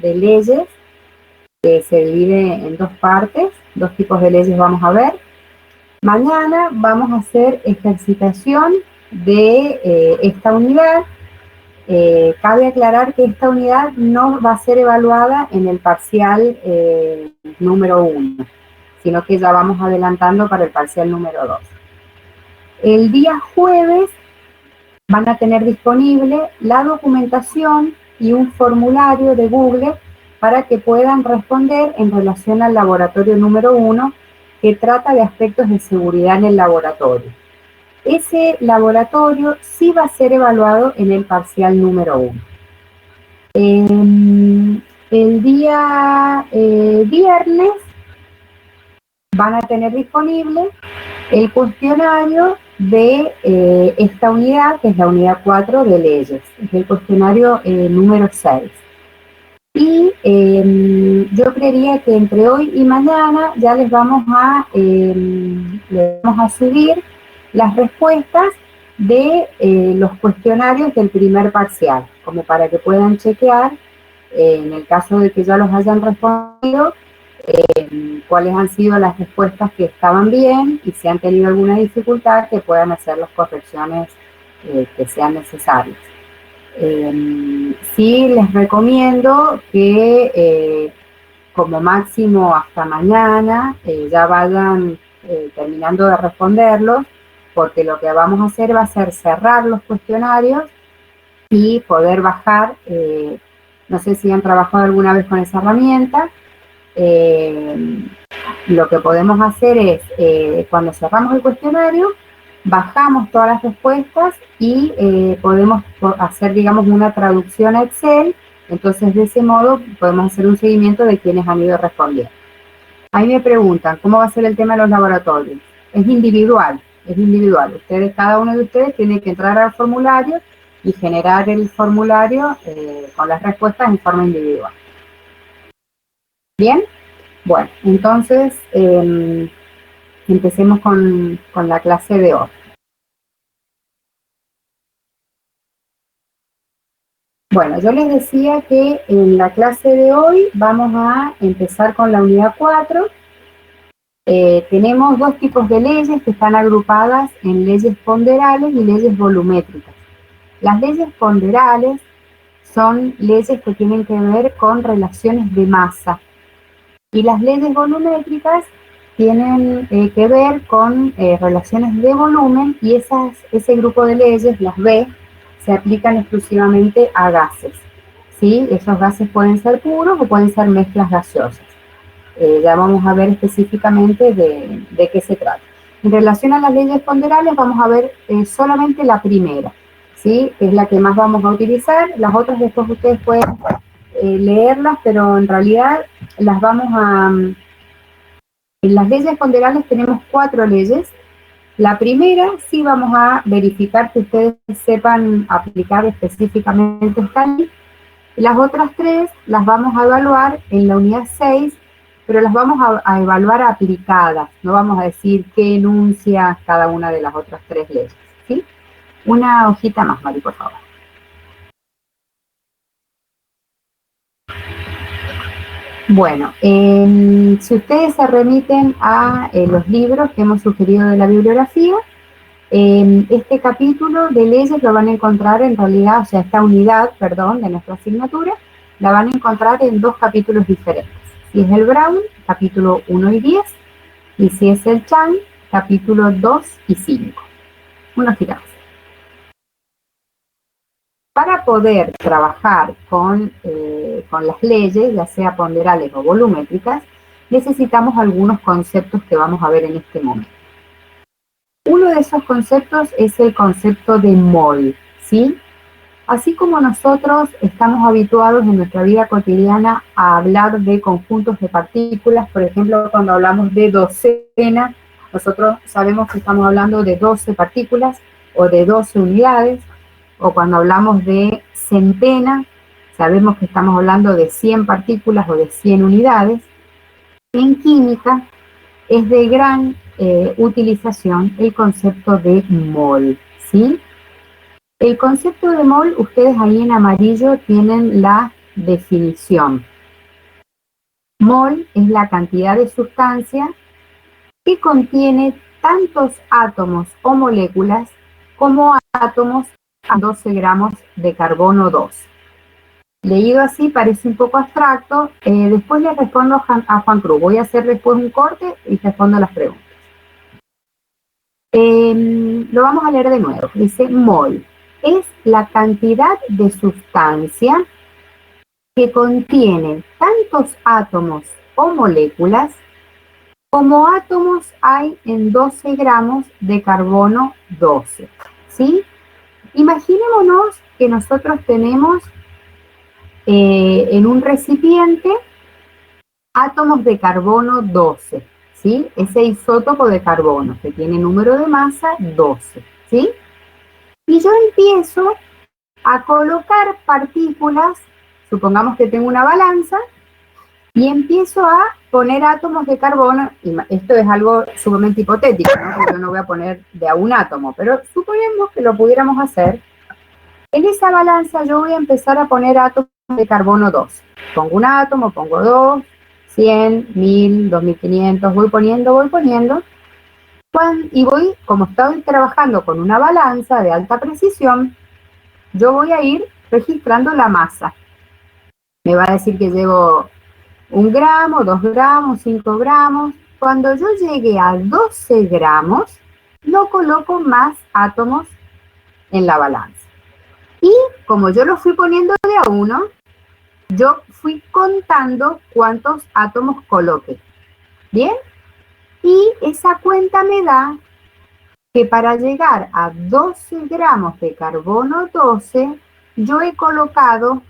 de leyes que se divide en dos partes, dos tipos de leyes vamos a ver. Mañana vamos a hacer ejercitación de esta unidad. Cabe aclarar que esta unidad no va a ser evaluada en el parcial número 1, sino que ya vamos adelantando para el parcial número 2. El día jueves van a tener disponible la documentación y un formulario de Google para que puedan responder en relación al laboratorio número 1, que trata de aspectos de seguridad en el laboratorio. Ese laboratorio sí va a ser evaluado en el parcial número 1. El día viernes van a tener disponible el cuestionario de esta unidad, que es la unidad 4 de leyes, es el cuestionario número 6. Y yo creería que entre hoy y mañana ya les vamos a subir las respuestas de los cuestionarios del primer parcial, como para que puedan chequear, en el caso de que ya los hayan respondido, cuáles han sido las respuestas que estaban bien y si han tenido alguna dificultad, que puedan hacer las correcciones que sean necesarias. Sí les recomiendo que como máximo hasta mañana ya vayan terminando de responderlos, porque lo que vamos a hacer va a ser cerrar los cuestionarios y poder bajar, no sé si han trabajado alguna vez con esa herramienta. Lo que podemos hacer es, cuando cerramos el cuestionario, bajamos todas las respuestas y podemos hacer, digamos, una traducción a Excel. Entonces, de ese modo, podemos hacer un seguimiento de quienes han ido respondiendo. Ahí me preguntan, ¿cómo va a ser el tema de los laboratorios? Es individual, es individual. Cada uno de ustedes tiene que entrar al formulario y generar el formulario con las respuestas en forma individual. ¿Bien? Bueno, entonces empecemos con la clase de hoy. Bueno, yo les decía que en la clase de hoy vamos a empezar con la unidad 4. Tenemos dos tipos de leyes que están agrupadas en leyes ponderales y leyes volumétricas. Las leyes ponderales son leyes que tienen que ver con relaciones de masa. Y las leyes volumétricas tienen que ver con relaciones de volumen, y ese grupo de leyes, las B, se aplican exclusivamente a gases, ¿sí? Esos gases pueden ser puros o pueden ser mezclas gaseosas. Ya vamos a ver específicamente de qué se trata. En relación a las leyes ponderales vamos a ver solamente la primera, ¿sí? Que es la que más vamos a utilizar. Las otras después ustedes pueden leerlas, pero en realidad las vamos a... En las leyes ponderales tenemos 4 leyes. La primera sí vamos a verificar que ustedes sepan aplicar específicamente esta ley. Las otras 3 las vamos a evaluar en la unidad 6, pero las vamos a evaluar aplicadas. No vamos a decir qué enuncia cada una de las otras 3 leyes, ¿sí? Una hojita más, Mari, por favor. Bueno, si ustedes se remiten a los libros que hemos sugerido de la bibliografía, este capítulo de leyes lo van a encontrar en realidad, o sea, esta unidad, perdón, de nuestra asignatura, la van a encontrar en 2 capítulos diferentes. Si es el Brown, capítulo 1 y 10, y si es el Chang, capítulo 2 y 5. Unos tirados. Para poder trabajar con las leyes, ya sea ponderales o volumétricas, necesitamos algunos conceptos que vamos a ver en este momento. Uno de esos conceptos es el concepto de mol, ¿sí? Así como nosotros estamos habituados en nuestra vida cotidiana a hablar de conjuntos de partículas, por ejemplo, cuando hablamos de docena, nosotros sabemos que estamos hablando de 12 partículas o de 12 unidades, o cuando hablamos de centena, sabemos que estamos hablando de 100 partículas o de 100 unidades. En química es de gran utilización el concepto de mol, ¿sí? El concepto de mol, ustedes ahí en amarillo tienen la definición, Mol es la cantidad de sustancia que contiene tantos átomos o moléculas como átomos a 12 gramos de carbono 12. Leído así parece un poco abstracto. Después le respondo a Juan Cruz. Voy a hacer después un corte y respondo las preguntas. Lo vamos a leer de nuevo. Dice, mol es la cantidad de sustancia que contiene tantos átomos o moléculas como átomos hay en 12 gramos de carbono 12. ¿Sí? Imaginémonos que nosotros tenemos en un recipiente átomos de carbono 12, ¿sí? Ese isótopo de carbono que tiene número de masa 12, ¿sí? Y yo empiezo a colocar partículas, supongamos que tengo una balanza, y empiezo a poner átomos de carbono, y esto es algo sumamente hipotético, ¿no? Porque yo no voy a poner de a un átomo, pero suponemos que lo pudiéramos hacer. En esa balanza yo voy a empezar a poner átomos de carbono 12. Pongo un átomo, pongo dos, 100, 1000, 2500, voy poniendo. Y voy, como estoy trabajando con una balanza de alta precisión, yo voy a ir registrando la masa. Me va a decir que llevo 1 gramo, 2 gramos, 5 gramos. Cuando yo llegue a 12 gramos, no coloco más átomos en la balanza. Y como yo los fui poniendo de a uno, yo fui contando cuántos átomos coloqué. ¿Bien? Y esa cuenta me da que para llegar a 12 gramos de carbono 12, yo he colocado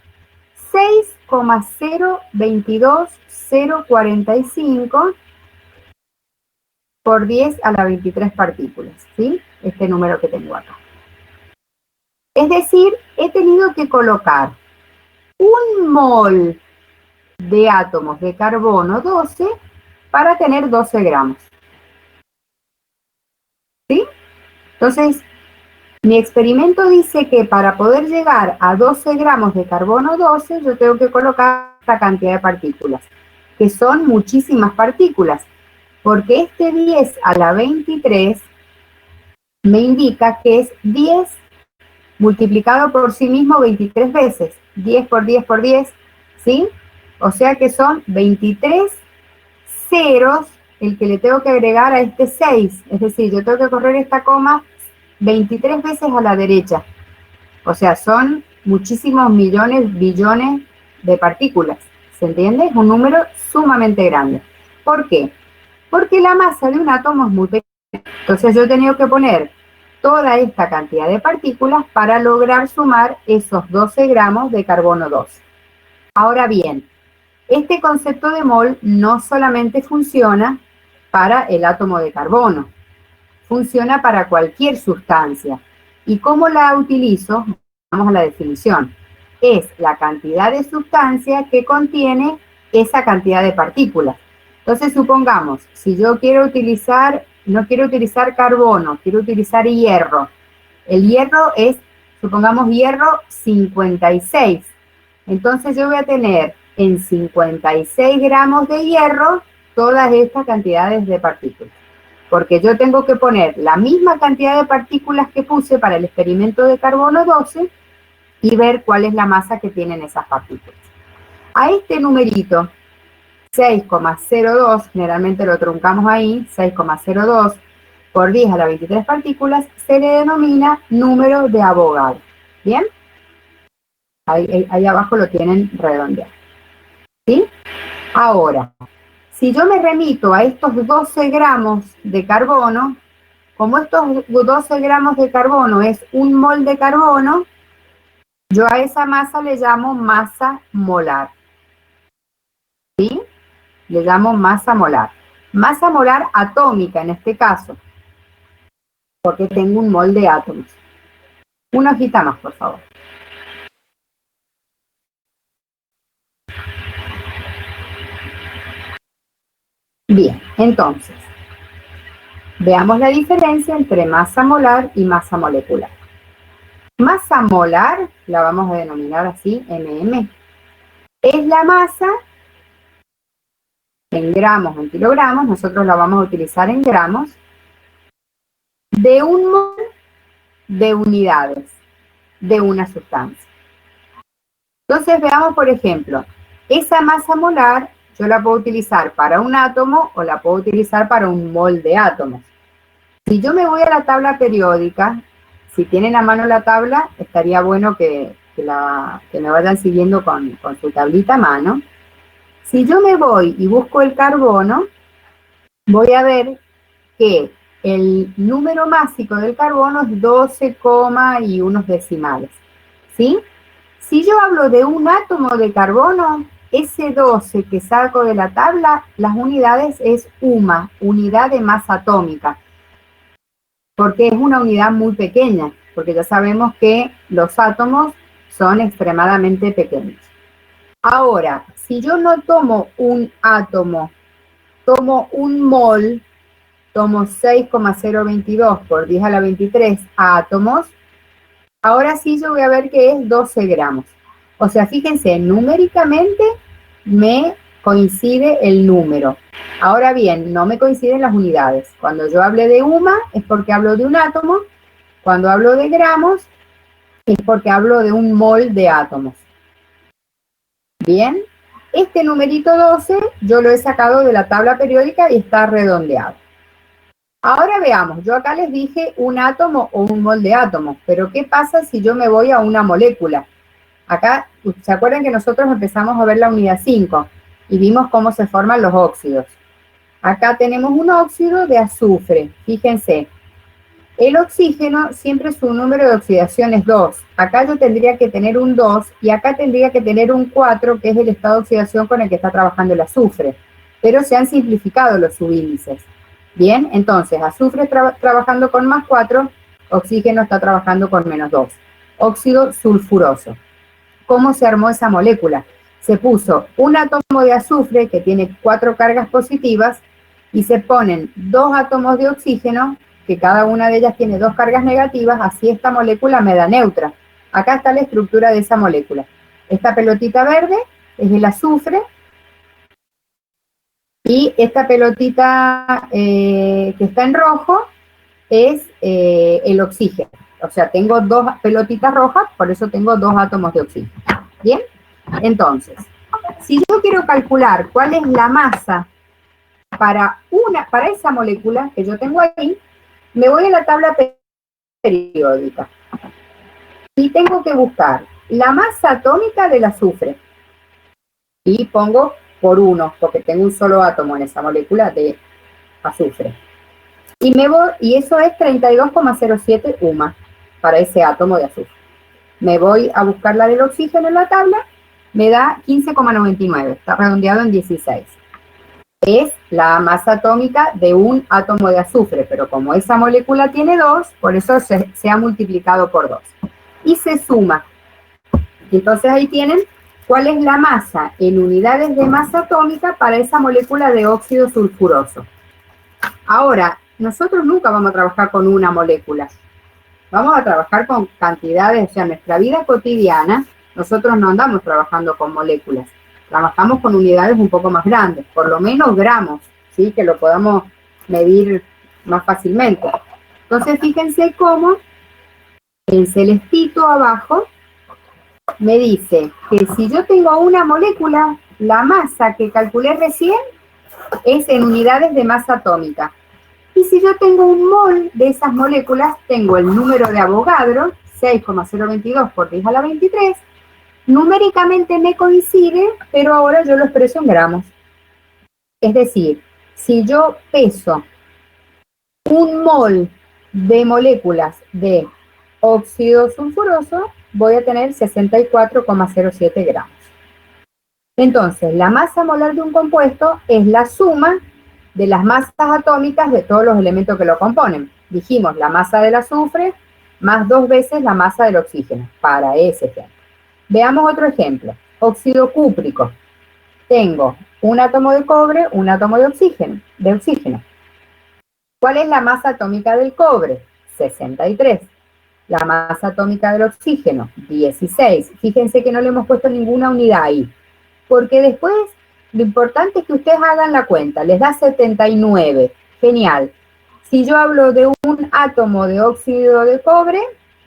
6,022045 por 10 a la 23 partículas, ¿sí? Este número que tengo acá. Es decir, he tenido que colocar 1 mol de átomos de carbono 12 para tener 12 gramos. ¿Sí? Entonces, mi experimento dice que para poder llegar a 12 gramos de carbono 12, yo tengo que colocar esta cantidad de partículas, que son muchísimas partículas, porque este 10 a la 23 me indica que es 10 multiplicado por sí mismo 23 veces, 10 por 10 por 10, ¿sí? O sea que son 23 ceros el que le tengo que agregar a este 6, es decir, yo tengo que correr esta coma 23 veces a la derecha. O sea, son muchísimos millones, billones de partículas. ¿Se entiende? Es un número sumamente grande. ¿Por qué? Porque la masa de un átomo es muy pequeña. Entonces yo he tenido que poner toda esta cantidad de partículas para lograr sumar esos 12 gramos de carbono 12. Ahora bien, este concepto de mol no solamente funciona para el átomo de carbono, funciona para cualquier sustancia. ¿Y cómo la utilizo? Vamos a la definición. Es la cantidad de sustancia que contiene esa cantidad de partículas. Entonces, supongamos, si yo quiero utilizar, no quiero utilizar carbono, quiero utilizar hierro. El hierro es, supongamos, hierro 56. Entonces yo voy a tener en 56 gramos de hierro todas estas cantidades de partículas. Porque yo tengo que poner la misma cantidad de partículas que puse para el experimento de carbono 12 y ver cuál es la masa que tienen esas partículas. A este numerito, 6,02, generalmente lo truncamos ahí, 6,02 por 10 a la 23 partículas, se le denomina número de Avogadro. ¿Bien? Ahí abajo lo tienen redondeado. ¿Sí? Ahora, si yo me remito a estos 12 gramos de carbono, como estos 12 gramos de carbono es 1 mol de carbono, yo a esa masa le llamo masa molar. ¿Sí? Le llamo masa molar. Masa molar atómica en este caso, porque tengo 1 mol de átomos. Una hojita más, por favor. Bien, entonces, veamos la diferencia entre masa molar y masa molecular. Masa molar, la vamos a denominar así, MM, es la masa en gramos o en kilogramos, nosotros la vamos a utilizar en gramos, de un mol de unidades de una sustancia. Entonces veamos, por ejemplo, esa masa molar yo la puedo utilizar para un átomo o la puedo utilizar para un mol de átomos. Si yo me voy a la tabla periódica, si tienen a mano la tabla, estaría bueno que me vayan siguiendo con su tablita a mano. Si yo me voy y busco el carbono, voy a ver que el número másico del carbono es 12, y unos decimales, ¿sí? Si yo hablo de un átomo de carbono, ese 12 que saco de la tabla, las unidades es UMA, unidad de masa atómica, porque es una unidad muy pequeña, porque ya sabemos que los átomos son extremadamente pequeños. Ahora, si yo no tomo un átomo, tomo un mol, tomo 6,022 por 10 a la 23 átomos, ahora sí yo voy a ver que es 12 gramos. O sea, fíjense, numéricamente me coincide el número. Ahora bien, no me coinciden las unidades. Cuando yo hable de UMA es porque hablo de un átomo. Cuando hablo de gramos es porque hablo de un mol de átomos. Bien, este numerito 12 yo lo he sacado de la tabla periódica y está redondeado. Ahora veamos, yo acá les dije un átomo o un mol de átomos, pero ¿qué pasa si yo me voy a una molécula? Acá, ¿se acuerdan que nosotros empezamos a ver la unidad 5 y vimos cómo se forman los óxidos? Acá tenemos un óxido de azufre, fíjense. El oxígeno siempre su número de oxidación es 2. Acá yo tendría que tener un 2 y acá tendría que tener un 4, que es el estado de oxidación con el que está trabajando el azufre. Pero se han simplificado los subíndices. Bien, entonces azufre trabajando con más 4, oxígeno está trabajando con menos 2. Óxido sulfuroso. ¿Cómo se armó esa molécula? Se puso un átomo de azufre que tiene 4 cargas positivas y se ponen 2 átomos de oxígeno, que cada una de ellas tiene 2 cargas negativas, así esta molécula me da neutra. Acá está la estructura de esa molécula. Esta pelotita verde es el azufre y esta pelotita que está en rojo es el oxígeno. O sea, tengo 2 pelotitas rojas, por eso tengo 2 átomos de oxígeno. ¿Bien? Entonces, si yo quiero calcular cuál es la masa para esa molécula que yo tengo ahí, me voy a la tabla periódica y tengo que buscar la masa atómica del azufre y pongo por 1, porque tengo un solo átomo en esa molécula de azufre. Y eso es 32,07 UMA para ese átomo de azufre. Me voy a buscar la del oxígeno en la tabla, me da 15,99, está redondeado en 16. Es la masa atómica de un átomo de azufre, pero como esa molécula tiene 2, por eso se ha multiplicado por 2. Y se suma. Entonces ahí tienen cuál es la masa en unidades de masa atómica para esa molécula de óxido sulfuroso. Ahora, nosotros nunca vamos a trabajar con una molécula. Vamos a trabajar con cantidades, o sea, en nuestra vida cotidiana, nosotros no andamos trabajando con moléculas. Trabajamos con unidades un poco más grandes, por lo menos gramos, ¿sí? Que lo podamos medir más fácilmente. Entonces, fíjense cómo el celestito abajo me dice que si yo tengo una molécula, la masa que calculé recién es en unidades de masa atómica. Y si yo tengo un mol de esas moléculas, tengo el número de Avogadro, 6,022 por 10 a la 23, numéricamente me coincide, pero ahora yo lo expreso en gramos. Es decir, si yo peso un mol de moléculas de óxido sulfuroso, voy a tener 64,07 gramos. Entonces, la masa molar de un compuesto es la suma de las masas atómicas de todos los elementos que lo componen. Dijimos la masa del azufre más 2 veces la masa del oxígeno, para ese ejemplo. Veamos otro ejemplo. Óxido cúprico. Tengo un átomo de cobre, un átomo de oxígeno. ¿Cuál es la masa atómica del cobre? 63. La masa atómica del oxígeno, 16. Fíjense que no le hemos puesto ninguna unidad ahí, porque después Lo importante es que ustedes hagan la cuenta, les da 79, genial. Si yo hablo de un átomo de óxido de cobre,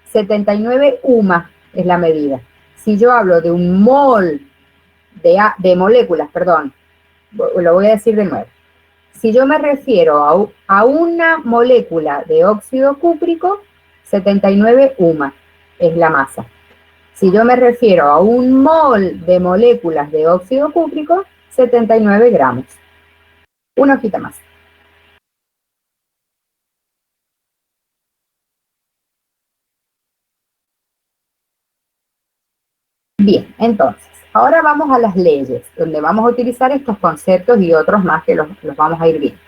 79 UMA es la medida. Si yo hablo de un mol de moléculas, perdón, lo voy a decir de nuevo. Si yo me refiero a una molécula de óxido cúprico, 79 UMA es la masa. Si yo me refiero a un mol de moléculas de óxido cúprico, 79 gramos. Una hojita más. Bien, entonces, ahora vamos a las leyes, donde vamos a utilizar estos conceptos y otros más que los vamos a ir viendo.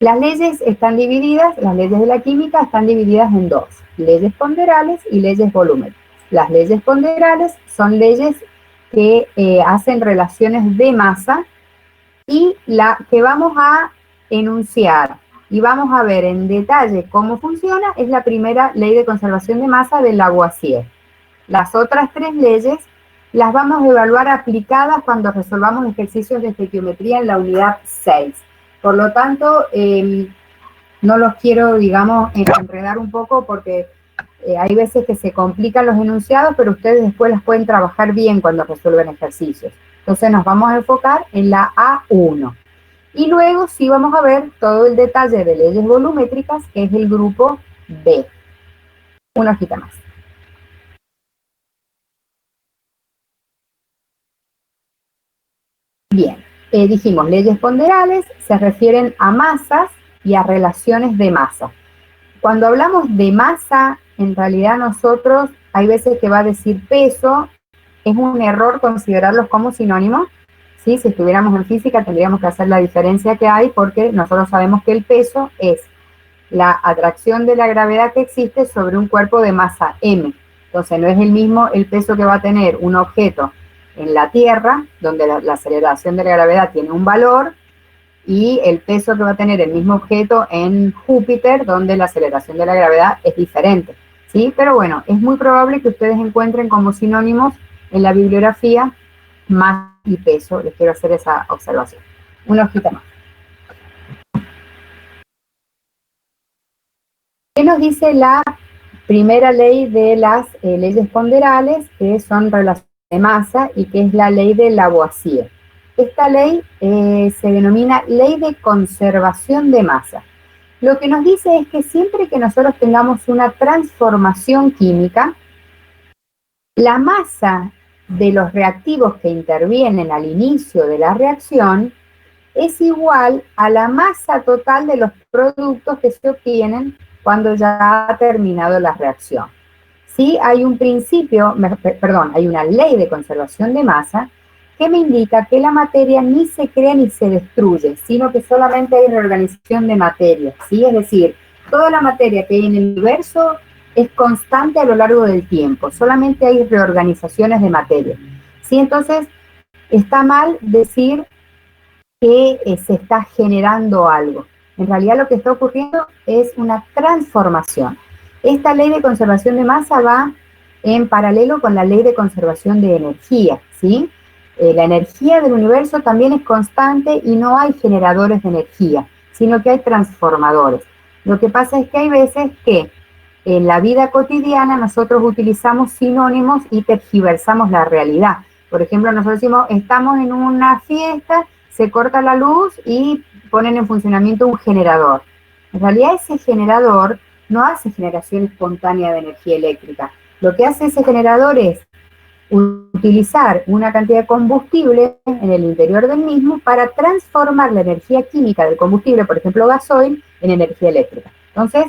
Las leyes están divididas, las leyes de la química están divididas en dos, leyes ponderales y leyes volumétricas. Las leyes ponderales son leyes que hacen relaciones de masa, y la que vamos a enunciar y vamos a ver en detalle cómo funciona es la primera ley de conservación de masa de Lavoisier. Las otras tres leyes las vamos a evaluar aplicadas cuando resolvamos ejercicios de estequiometría en la unidad 6. Por lo tanto, no los quiero, digamos, enredar un poco porque hay veces que se complican los enunciados, pero ustedes después las pueden trabajar bien cuando resuelven ejercicios. Entonces nos vamos a enfocar en la A1. Y luego sí vamos a ver todo el detalle de leyes volumétricas, que es el grupo B. Una hojita más. Bien, dijimos leyes ponderales se refieren a masas y a relaciones de masa. Cuando hablamos de masa, en realidad nosotros, hay veces que va a decir peso, es un error considerarlos como sinónimos. ¿Sí? Si estuviéramos en física tendríamos que hacer la diferencia que hay porque nosotros sabemos que el peso es la atracción de la gravedad que existe sobre un cuerpo de masa m. Entonces no es el mismo el peso que va a tener un objeto en la Tierra, donde la aceleración de la gravedad tiene un valor, y el peso que va a tener el mismo objeto en Júpiter, donde la aceleración de la gravedad es diferente. ¿Sí? Pero bueno, es muy probable que ustedes encuentren como sinónimos en la bibliografía masa y peso. Les quiero hacer esa observación. Una hojita más. ¿Qué nos dice la primera ley de las leyes ponderales, que son relaciones de masa y que es la ley de Lavoisier? Esta ley se denomina ley de conservación de masa. Lo que nos dice es que siempre que nosotros tengamos una transformación química, la masa de los reactivos que intervienen al inicio de la reacción es igual a la masa total de los productos que se obtienen cuando ya ha terminado la reacción. Sí, hay un principio, hay una ley de conservación de masa que me indica que la materia ni se crea ni se destruye, sino que solamente hay reorganización de materia, ¿sí? Es decir, toda la materia que hay en el universo es constante a lo largo del tiempo, solamente hay reorganizaciones de materia, ¿sí? Entonces, está mal decir que se está generando algo. En realidad lo que está ocurriendo es una transformación. Esta ley de conservación de masa va en paralelo con la ley de conservación de energía, ¿sí? La energía del universo también es constante y no hay generadores de energía, sino que hay transformadores. Lo que pasa es que hay veces que en la vida cotidiana nosotros utilizamos sinónimos y tergiversamos la realidad. Por ejemplo, nosotros decimos, estamos en una fiesta, se corta la luz y ponen en funcionamiento un generador. En realidad ese generador no hace generación espontánea de energía eléctrica. Lo que hace ese generador es utilizar una cantidad de combustible en el interior del mismo para transformar la energía química del combustible, por ejemplo gasoil, en energía eléctrica. Entonces,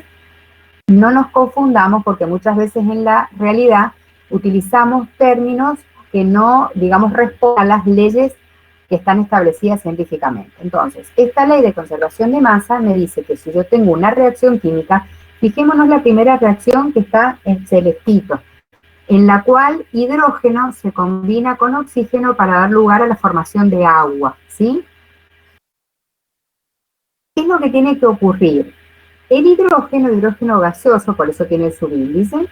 no nos confundamos porque muchas veces en la realidad utilizamos términos que no, digamos, responden a las leyes que están establecidas científicamente. Entonces, esta ley de conservación de masa me dice que si yo tengo una reacción química, fijémonos la primera reacción que está en celestito, en la cual hidrógeno se combina con oxígeno para dar lugar a la formación de agua, ¿sí? ¿Qué es lo que tiene que ocurrir? El hidrógeno gaseoso, por eso tiene el subíndice,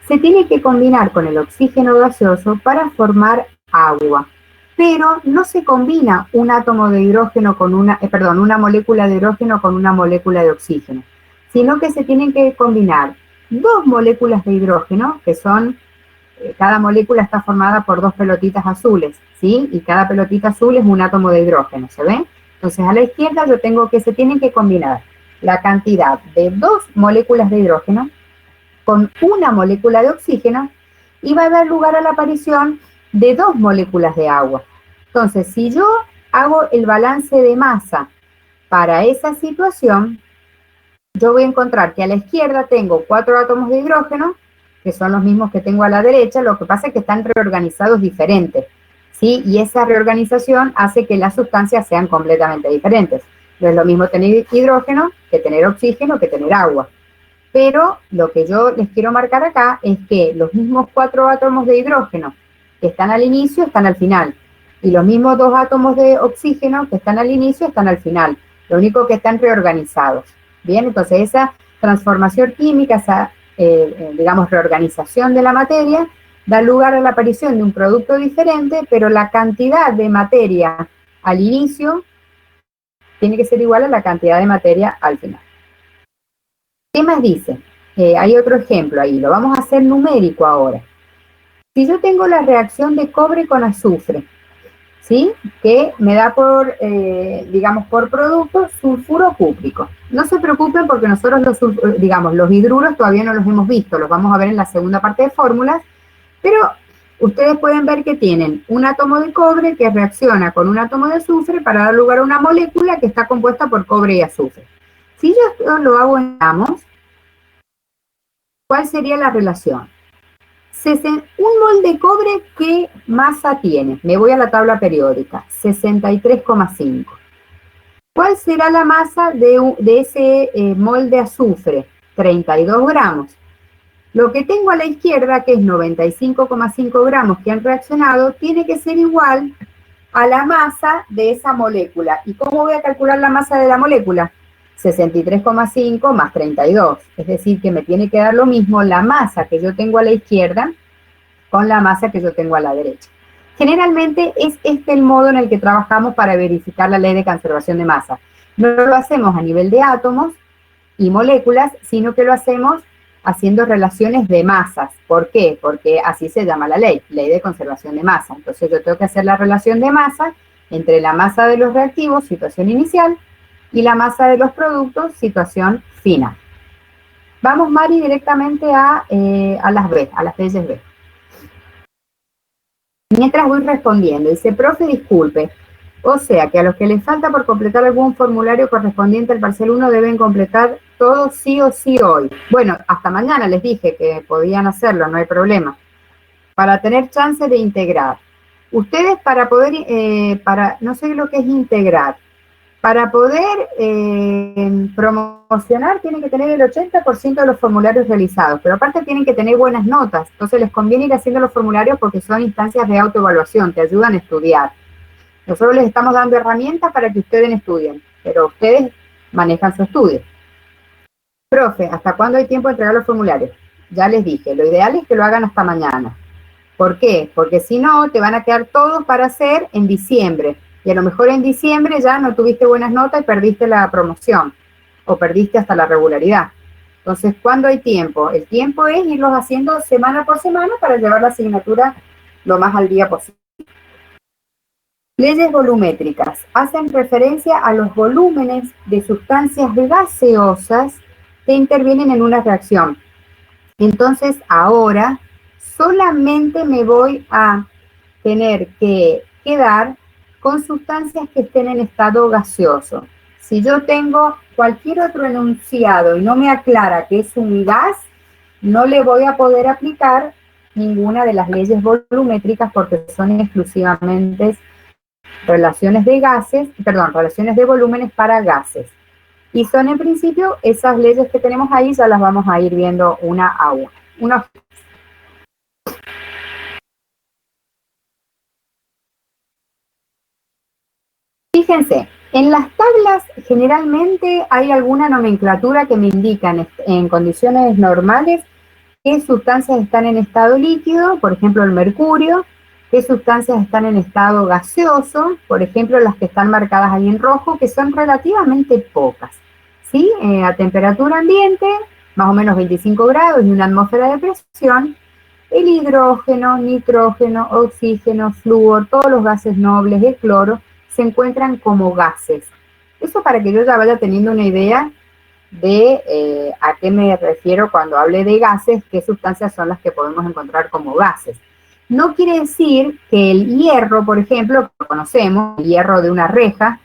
se tiene que combinar con el oxígeno gaseoso para formar agua. pero no se combina un átomo de hidrógeno con una molécula de hidrógeno con una molécula de oxígeno, sino que se tienen que combinar dos moléculas de hidrógeno, que son, cada molécula está formada por dos pelotitas azules, ¿sí? Y cada pelotita azul es un átomo de hidrógeno, ¿se ve? Entonces a la izquierda yo tengo que se tienen que combinar la cantidad de dos moléculas de hidrógeno con una molécula de oxígeno y va a dar lugar a la aparición de dos moléculas de agua. Entonces, si yo hago el balance de masa para esa situación, yo voy a encontrar que a la izquierda tengo 4 átomos de hidrógeno, que son los mismos que tengo a la derecha, lo que pasa es que están reorganizados diferentes, ¿sí? Y esa reorganización hace que las sustancias sean completamente diferentes. No es lo mismo tener hidrógeno que tener oxígeno que tener agua. Pero lo que yo les quiero marcar acá es que los mismos 4 átomos de hidrógeno que están al inicio están al final. Y los mismos 2 átomos de oxígeno que están al inicio están al final. Lo único que están reorganizados. Bien, entonces esa transformación química, esa, digamos, reorganización de la materia, da lugar a la aparición de un producto diferente, pero la cantidad de materia al inicio tiene que ser igual a la cantidad de materia al final. ¿Qué más dice? Hay otro ejemplo ahí, lo vamos a hacer numérico ahora. Si yo tengo la reacción de cobre con azufre, ¿sí? Que me da por, digamos, por producto sulfuro cúprico. No se preocupen porque nosotros los hidruros todavía no los hemos visto, los vamos a ver en la segunda parte de fórmulas, pero ustedes pueden ver que tienen un átomo de cobre que reacciona con un átomo de azufre para dar lugar a una molécula que está compuesta por cobre y azufre. Si yo esto lo hago en gramos, ¿cuál sería la relación? Un mol de cobre, ¿qué masa tiene? Me voy a la tabla periódica, 63,5. ¿Cuál será la masa de ese mol de azufre? 32 gramos. Lo que tengo a la izquierda, que es 95,5 gramos que han reaccionado, tiene que ser igual a la masa de esa molécula. ¿Y cómo voy a calcular la masa de la molécula? 63,5 más 32, es decir, que me tiene que dar lo mismo la masa que yo tengo a la izquierda con la masa que yo tengo a la derecha. Generalmente es este el modo en el que trabajamos para verificar la ley de conservación de masa. No lo hacemos a nivel de átomos y moléculas, sino que lo hacemos haciendo relaciones de masas. ¿Por qué? Porque así se llama la ley de conservación de masa. Entonces yo tengo que hacer la relación de masa entre la masa de los reactivos, situación inicial, y la masa de los productos, situación final. Vamos, Mari, directamente a las B, a las leyes B. Mientras voy respondiendo, dice, profe, disculpe, o sea que a los que les falta por completar algún formulario correspondiente al parcial 1 deben completar todo sí o sí hoy. Bueno, hasta mañana les dije que podían hacerlo, no hay problema. Para tener chance de integrar. Ustedes para poder, no sé lo que es integrar, para poder promocionar tienen que tener el 80% de los formularios realizados, pero aparte tienen que tener buenas notas, entonces les conviene ir haciendo los formularios porque son instancias de autoevaluación, te ayudan a estudiar. Nosotros les estamos dando herramientas para que ustedes estudien, pero ustedes manejan su estudio. Profe, ¿hasta cuándo hay tiempo de entregar los formularios? Ya les dije, lo ideal es que lo hagan hasta mañana. ¿Por qué? Porque si no, te van a quedar todos para hacer en diciembre. Y a lo mejor en diciembre ya no tuviste buenas notas y perdiste la promoción. O perdiste hasta la regularidad. Entonces, ¿cuándo hay tiempo? El tiempo es irlos haciendo semana por semana para llevar la asignatura lo más al día posible. Leyes volumétricas. Hacen referencia a los volúmenes de sustancias gaseosas que intervienen en una reacción. Entonces, ahora solamente me voy a tener que quedar con sustancias que estén en estado gaseoso. Si yo tengo cualquier otro enunciado y no me aclara que es un gas, no le voy a poder aplicar ninguna de las leyes volumétricas porque son exclusivamente relaciones de volúmenes para gases. Y son en principio esas leyes que tenemos ahí, ya las vamos a ir viendo una a una. Fíjense, en las tablas generalmente hay alguna nomenclatura que me indican en condiciones normales qué sustancias están en estado líquido, por ejemplo el mercurio, qué sustancias están en estado gaseoso, por ejemplo, las que están marcadas ahí en rojo, que son relativamente pocas, ¿sí? A temperatura ambiente, más o menos 25 grados y una atmósfera de presión, el hidrógeno, nitrógeno, oxígeno, flúor, todos los gases nobles, el cloro, se encuentran como gases. Eso para que yo ya vaya teniendo una idea de a qué me refiero cuando hable de gases, qué sustancias son las que podemos encontrar como gases. No quiere decir que el hierro, por ejemplo, que conocemos, el hierro de una reja,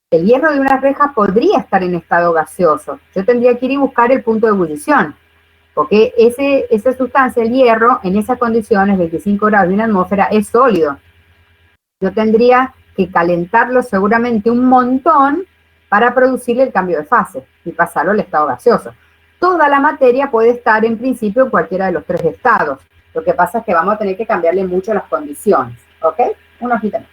el hierro de una reja podría estar en estado gaseoso. Yo tendría que ir y buscar el punto de ebullición, porque esa sustancia, el hierro, en esas condiciones, 25 grados de una atmósfera, es sólido. Yo tendría que calentarlo seguramente un montón para producirle el cambio de fase y pasarlo al estado gaseoso. Toda la materia puede estar en principio en cualquiera de los tres estados. Lo que pasa es que vamos a tener que cambiarle mucho las condiciones. ¿Ok? Una hojita más.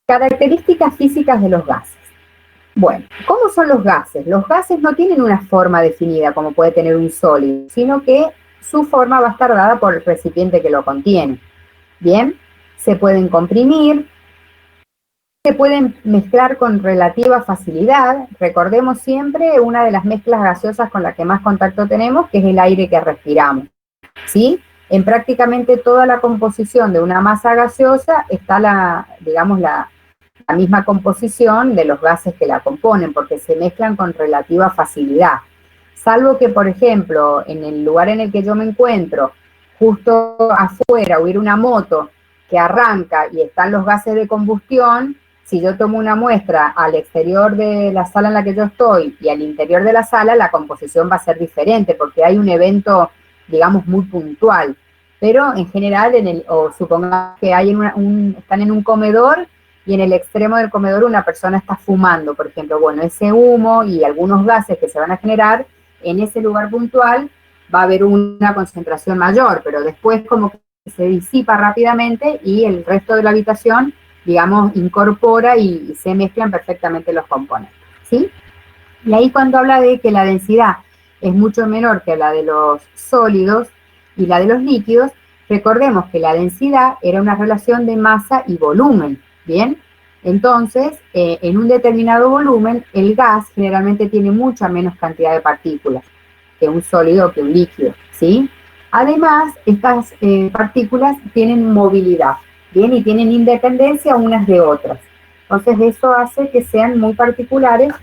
Características físicas de los gases. Bueno, ¿cómo son los gases? Los gases no tienen una forma definida como puede tener un sólido, sino que su forma va a estar dada por el recipiente que lo contiene. Bien, se pueden comprimir, se pueden mezclar con relativa facilidad. Recordemos siempre una de las mezclas gaseosas con la que más contacto tenemos, que es el aire que respiramos, ¿sí? En prácticamente toda la composición de una masa gaseosa está la misma composición de los gases que la componen, porque se mezclan con relativa facilidad. Salvo que, por ejemplo, en el lugar en el que yo me encuentro, justo afuera, hubiera una moto que arranca y están los gases de combustión, si yo tomo una muestra al exterior de la sala en la que yo estoy y al interior de la sala, la composición va a ser diferente, porque hay un evento, digamos, muy puntual. Pero en general, o supongamos que hay están en un comedor y en el extremo del comedor una persona está fumando, por ejemplo. Bueno, ese humo y algunos gases que se van a generar en ese lugar puntual va a haber una concentración mayor, pero después como que se disipa rápidamente y el resto de la habitación, digamos, incorpora y se mezclan perfectamente los componentes, ¿sí? Y ahí cuando habla de que la densidad es mucho menor que la de los sólidos y la de los líquidos, recordemos que la densidad era una relación de masa y volumen, ¿bien? Entonces, en un determinado volumen, el gas generalmente tiene mucha menos cantidad de partículas que un sólido o que un líquido, ¿sí? Además, estas partículas tienen movilidad, ¿bien? Y tienen independencia unas de otras. Entonces, eso hace que sean muy particulares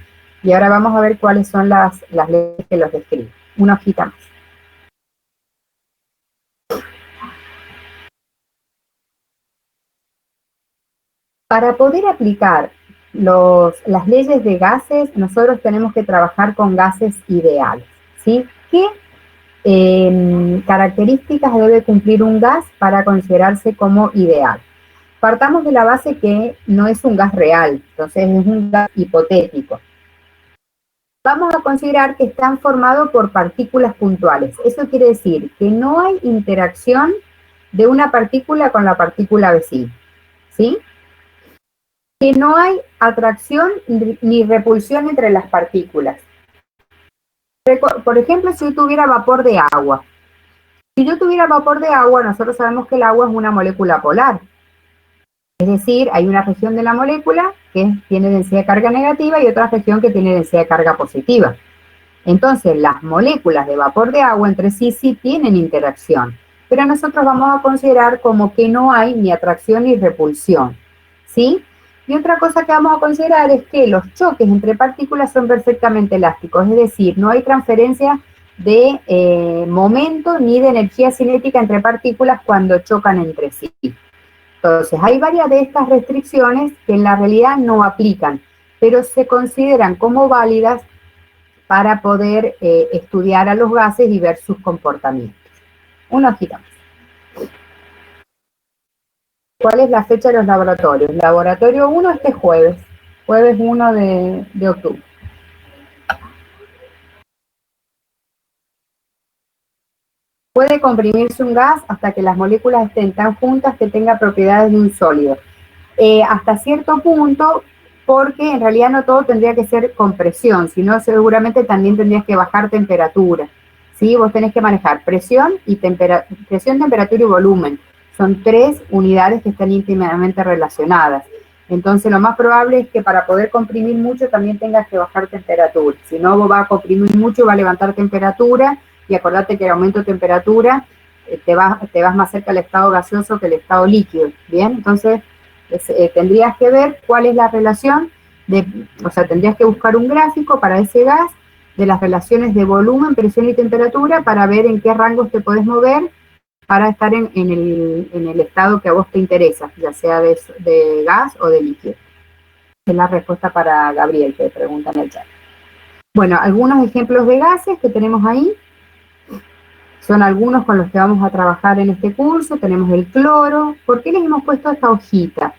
y ahora vamos a ver cuáles son las leyes que los describen. Una hojita más. Para poder aplicar las leyes de gases, nosotros tenemos que trabajar con gases ideales, ¿sí? ¿Qué características debe cumplir un gas para considerarse como ideal? Partamos de la base que no es un gas real, entonces es un gas hipotético. Vamos a considerar que están formados por partículas puntuales. Eso quiere decir que no hay interacción de una partícula con la partícula vecina, ¿sí? Que no hay atracción ni repulsión entre las partículas. Por ejemplo, si yo tuviera vapor de agua. Si yo tuviera vapor de agua, nosotros sabemos que el agua es una molécula polar. Es decir, hay una región de la molécula que tiene densidad de carga negativa y otra región que tiene densidad de carga positiva. Entonces, las moléculas de vapor de agua entre sí tienen interacción, pero nosotros vamos a considerar como que no hay ni atracción ni repulsión, ¿sí? Y otra cosa que vamos a considerar es que los choques entre partículas son perfectamente elásticos, es decir, no hay transferencia de momento ni de energía cinética entre partículas cuando chocan entre sí. Entonces, hay varias de estas restricciones que en la realidad no aplican, pero se consideran como válidas para poder estudiar a los gases y ver sus comportamientos. Una hojita más. ¿Cuál es la fecha de los laboratorios? Laboratorio 1 este jueves 1 de octubre. Puede comprimirse un gas hasta que las moléculas estén tan juntas que tenga propiedades de un sólido. Hasta cierto punto, porque en realidad no todo tendría que ser compresión, sino seguramente también tendrías que bajar temperatura, ¿sí? Vos tenés que manejar presión, temperatura y volumen. Son 3 unidades que están íntimamente relacionadas. Entonces, lo más probable es que para poder comprimir mucho también tengas que bajar temperatura. Si no, vos vas a comprimir mucho, va a levantar temperatura, y acordate que el aumento de temperatura te vas más cerca del estado gaseoso que el estado líquido, ¿bien? Entonces, tendrías que ver cuál es la relación, o sea, tendrías que buscar un gráfico para ese gas de las relaciones de volumen, presión y temperatura para ver en qué rangos te podés mover para estar en el estado que a vos te interesa, ya sea de gas o de líquido. Es la respuesta para Gabriel, que pregunta en el chat. Bueno, algunos ejemplos de gases que tenemos ahí. Son algunos con los que vamos a trabajar en este curso. Tenemos el cloro. ¿Por qué les hemos puesto esta hojita?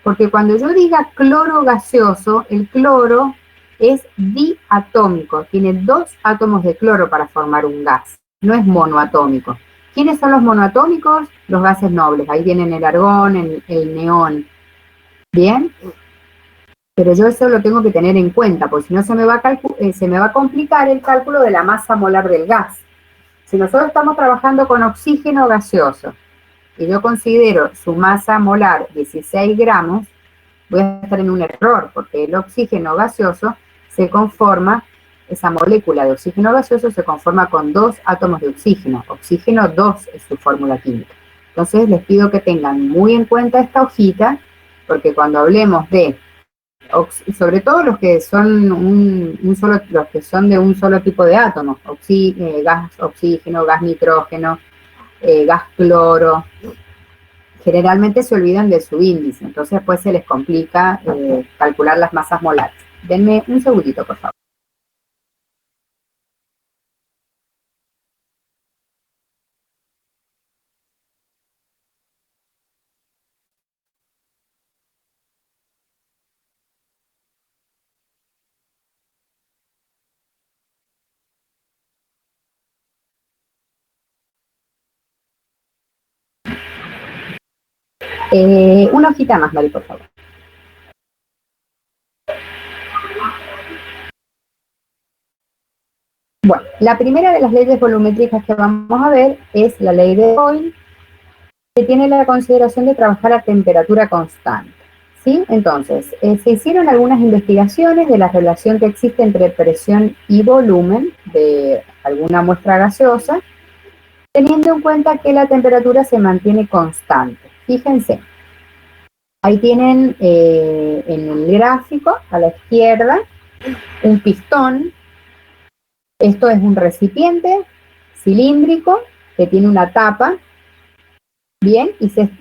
Porque cuando yo diga cloro gaseoso, el cloro es diatómico. Tiene 2 átomos de cloro para formar un gas. No es monoatómico. ¿Quiénes son los monoatómicos? Los gases nobles. Ahí vienen el argón, el neón. ¿Bien? Pero yo eso lo tengo que tener en cuenta, porque si no se me va a complicar el cálculo de la masa molar del gas. Si nosotros estamos trabajando con oxígeno gaseoso y yo considero su masa molar 16 gramos, voy a estar en un error, porque el oxígeno gaseoso se conforma, esa molécula de oxígeno gaseoso se conforma con 2 átomos de oxígeno. Oxígeno 2 es su fórmula química. Entonces les pido que tengan muy en cuenta esta hojita, porque cuando hablemos de, sobre todo los que son los que son de un solo tipo de átomos, gas oxígeno, gas nitrógeno, gas cloro, generalmente se olvidan de su índice, entonces después se les complica calcular las masas molares. Denme un segundito, por favor. Una hojita más, Mari, por favor. Bueno, la primera de las leyes volumétricas que vamos a ver es la ley de Boyle, que tiene la consideración de trabajar a temperatura constante. ¿Sí? Entonces, se hicieron algunas investigaciones de la relación que existe entre presión y volumen de alguna muestra gaseosa, teniendo en cuenta que la temperatura se mantiene constante. Fíjense, ahí tienen en el gráfico, a la izquierda, un pistón. Esto es un recipiente cilíndrico que tiene una tapa, bien, y se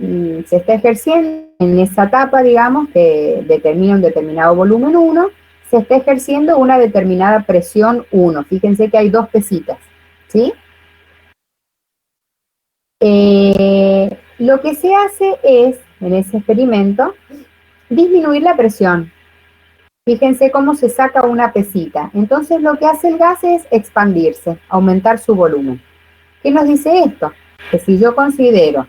está ejerciendo en esa tapa, digamos, que determina un determinado volumen 1, se está ejerciendo una determinada presión 1. Fíjense que hay 2 pesitas, ¿sí? Lo que se hace es, en ese experimento, disminuir la presión. Fíjense cómo se saca una pesita. Entonces lo que hace el gas es expandirse, aumentar su volumen. ¿Qué nos dice esto? Que si yo considero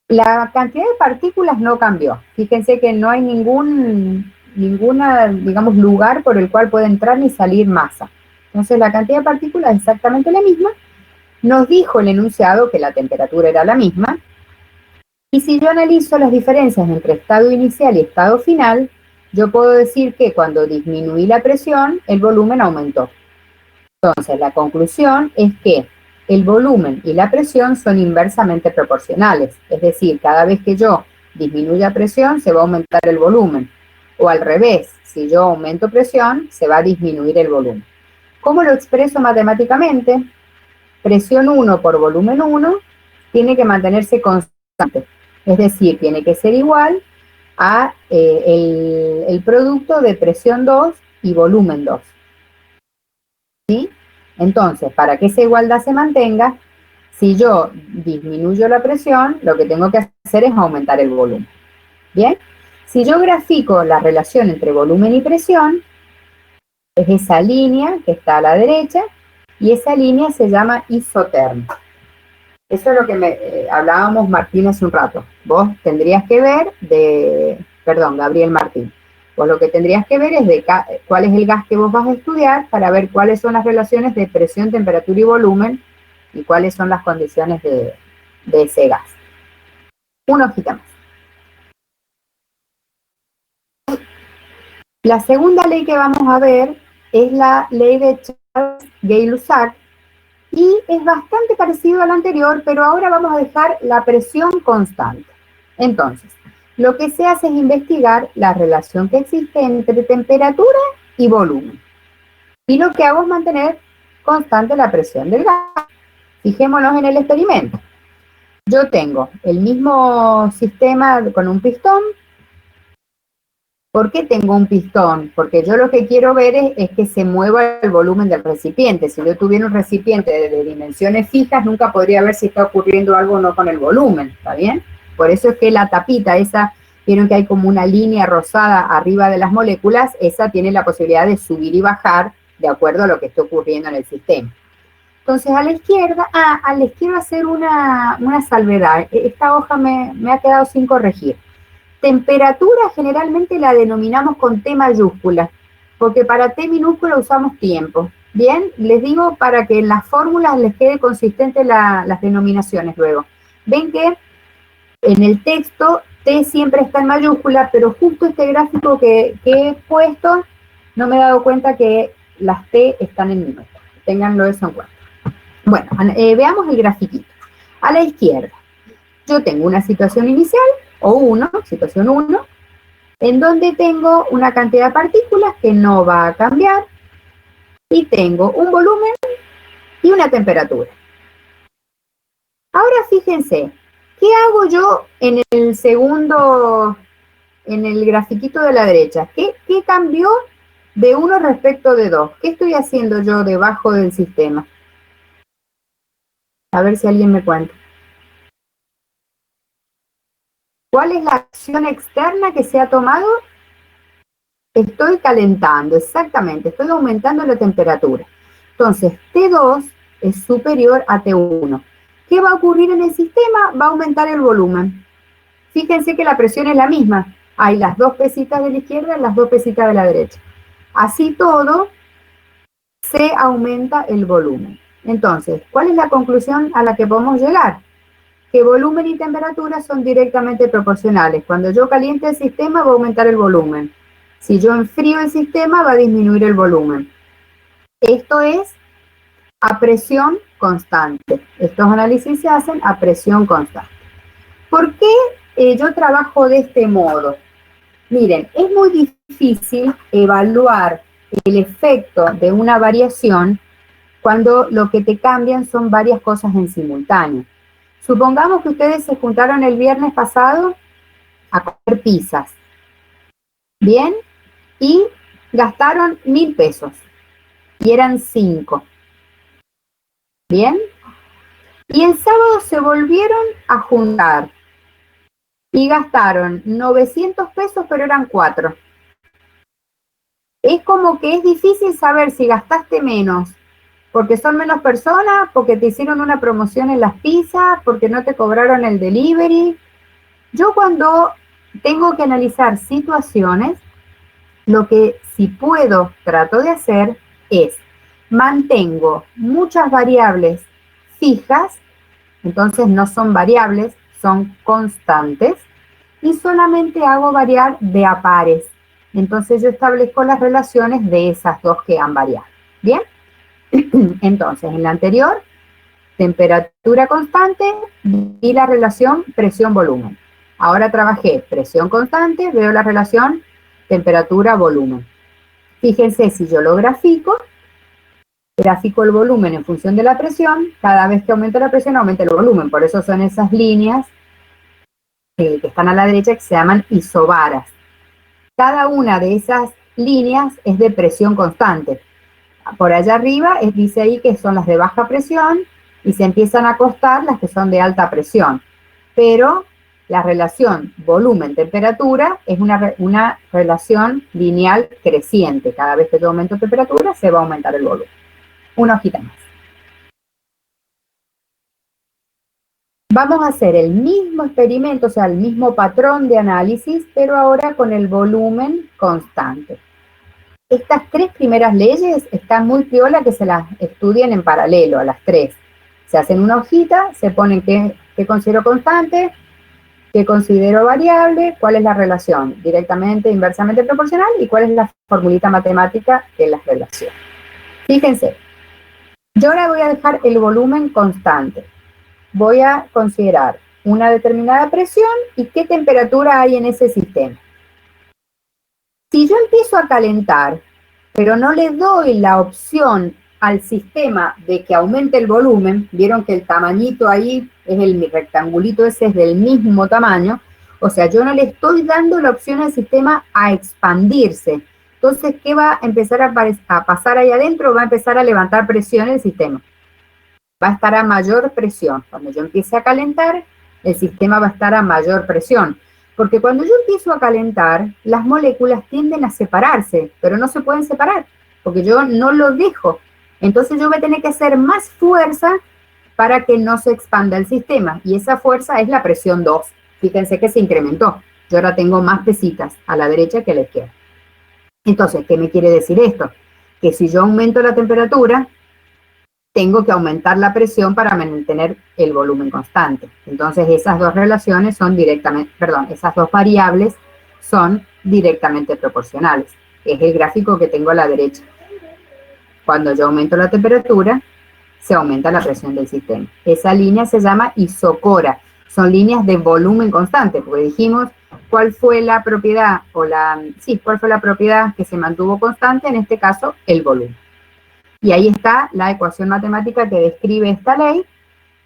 la cantidad de partículas no cambió. Fíjense que no hay ninguna, digamos, lugar por el cual puede entrar ni salir masa. Entonces la cantidad de partículas es exactamente la misma. Nos dijo el enunciado que la temperatura era la misma. Y si yo analizo las diferencias entre estado inicial y estado final, yo puedo decir que cuando disminuí la presión, el volumen aumentó. Entonces la conclusión es que el volumen y la presión son inversamente proporcionales, es decir, cada vez que yo disminuya presión, se va a aumentar el volumen, o al revés, si yo aumento presión, se va a disminuir el volumen. ¿Cómo lo expreso matemáticamente? Presión 1 por volumen 1 tiene que mantenerse constante, es decir, tiene que ser igual a el producto de presión 2 y volumen 2. ¿Sí? Entonces, para que esa igualdad se mantenga, si yo disminuyo la presión, lo que tengo que hacer es aumentar el volumen. ¿Bien? Si yo grafico la relación entre volumen y presión, es esa línea que está a la derecha, y esa línea se llama isotérmica. Eso es lo que hablábamos Martín hace un rato. Vos tendrías que ver Gabriel Martín. Vos lo que tendrías que ver es cuál es el gas que vos vas a estudiar para ver cuáles son las relaciones de presión, temperatura y volumen y cuáles son las condiciones de ese gas. Una hojita más. La segunda ley que vamos a ver es la ley de Charles-Gay-Lussac y es bastante parecido a la anterior, pero ahora vamos a dejar la presión constante. Entonces, lo que se hace es investigar la relación que existe entre temperatura y volumen. Y lo que hago es mantener constante la presión del gas. Fijémonos en el experimento. Yo tengo el mismo sistema con un pistón. ¿Por qué tengo un pistón? Porque yo lo que quiero ver es que se mueva el volumen del recipiente. Si yo tuviera un recipiente de dimensiones fijas, nunca podría ver si está ocurriendo algo o no con el volumen, ¿está bien? Por eso es que la tapita, esa, vieron que hay como una línea rosada arriba de las moléculas, esa tiene la posibilidad de subir y bajar de acuerdo a lo que esté ocurriendo en el sistema. Entonces, a la izquierda quiero hacer una salvedad. Esta hoja me ha quedado sin corregir. Temperatura generalmente la denominamos con T mayúscula, porque para T minúscula usamos tiempo. Bien, les digo para que en las fórmulas les quede consistente las denominaciones luego. Ven que en el texto T siempre está en mayúscula, pero justo este gráfico que he puesto, no me he dado cuenta que las T están en minúscula. Ténganlo eso en cuenta. Bueno, veamos el grafiquito. A la izquierda, yo tengo una situación inicial, situación 1, en donde tengo una cantidad de partículas que no va a cambiar, y tengo un volumen y una temperatura. Ahora fíjense, ¿qué hago yo en el segundo, en el grafiquito de la derecha? ¿Qué cambió de 1 respecto de 2? ¿Qué estoy haciendo yo debajo del sistema? A ver si alguien me cuenta. ¿Cuál es la acción externa que se ha tomado? Estoy calentando, exactamente, estoy aumentando la temperatura. Entonces, T2 es superior a T1. ¿Qué va a ocurrir en el sistema? Va a aumentar el volumen. Fíjense que la presión es la misma. Hay las 2 pesitas de la izquierda y las 2 pesitas de la derecha. Así todo, se aumenta el volumen. Entonces, ¿cuál es la conclusión a la que podemos llegar? Que volumen y temperatura son directamente proporcionales. Cuando yo caliente el sistema, va a aumentar el volumen. Si yo enfrío el sistema, va a disminuir el volumen. Esto es a presión constante. Estos análisis se hacen a presión constante. ¿Por qué yo trabajo de este modo? Miren, es muy difícil evaluar el efecto de una variación cuando lo que te cambian son varias cosas en simultáneo. Supongamos que ustedes se juntaron el viernes pasado a comer pizzas. ¿Bien? Y gastaron 1.000 pesos. Y eran 5. ¿Bien? Y el sábado se volvieron a juntar. Y gastaron 900 pesos, pero eran 4. Es como que es difícil saber si gastaste menos porque son menos personas, porque te hicieron una promoción en las pizzas, porque no te cobraron el delivery. Yo cuando tengo que analizar situaciones, lo que si puedo trato de hacer es mantengo muchas variables fijas, entonces no son variables, son constantes, y solamente hago variar de a pares. Entonces yo establezco las relaciones de esas dos que han variado. ¿Bien? Entonces, en la anterior, temperatura constante y la relación presión-volumen. Ahora trabajé presión constante, veo la relación temperatura-volumen. Fíjense, si yo lo grafico el volumen en función de la presión, cada vez que aumenta la presión, aumenta el volumen. Por eso son esas líneas que están a la derecha que se llaman isobaras. Cada una de esas líneas es de presión constante. Por allá arriba dice ahí que son las de baja presión y se empiezan a acostar las que son de alta presión. Pero la relación volumen-temperatura es una relación lineal creciente. Cada vez que yo aumento temperatura se va a aumentar el volumen. Una hojita más. Vamos a hacer el mismo experimento, o sea, el mismo patrón de análisis, pero ahora con el volumen constante. Estas tres primeras leyes están muy piola que se las estudien en paralelo, a las tres. Se hacen una hojita, se ponen qué considero constante, qué considero variable, cuál es la relación directamente, inversamente proporcional y cuál es la formulita matemática de las relaciones. Fíjense, yo ahora voy a dejar el volumen constante. Voy a considerar una determinada presión y qué temperatura hay en ese sistema. Si yo empiezo a calentar, pero no le doy la opción al sistema de que aumente el volumen, vieron que el tamañito ahí, es el rectangulito ese, es del mismo tamaño, o sea, yo no le estoy dando la opción al sistema a expandirse. Entonces, ¿qué va a empezar a pasar ahí adentro? Va a empezar a levantar presión el sistema. Va a estar a mayor presión. Cuando yo empiece a calentar, el sistema va a estar a mayor presión. Porque cuando yo empiezo a calentar, las moléculas tienden a separarse, pero no se pueden separar, porque yo no lo dejo. Entonces yo voy a tener que hacer más fuerza para que no se expanda el sistema. Y esa fuerza es la presión 2. Fíjense que se incrementó. Yo ahora tengo más pesitas a la derecha que a la izquierda. Entonces, ¿qué me quiere decir esto? Que si yo aumento la temperatura, tengo que aumentar la presión para mantener el volumen constante. Entonces, esas dos relaciones son directamente, esas dos variables son directamente proporcionales. Es el gráfico que tengo a la derecha. Cuando yo aumento la temperatura, se aumenta la presión del sistema. Esa línea se llama isocora. Son líneas de volumen constante, porque dijimos cuál fue la propiedad, cuál fue la propiedad que se mantuvo constante, en este caso, el volumen. Y ahí está la ecuación matemática que describe esta ley,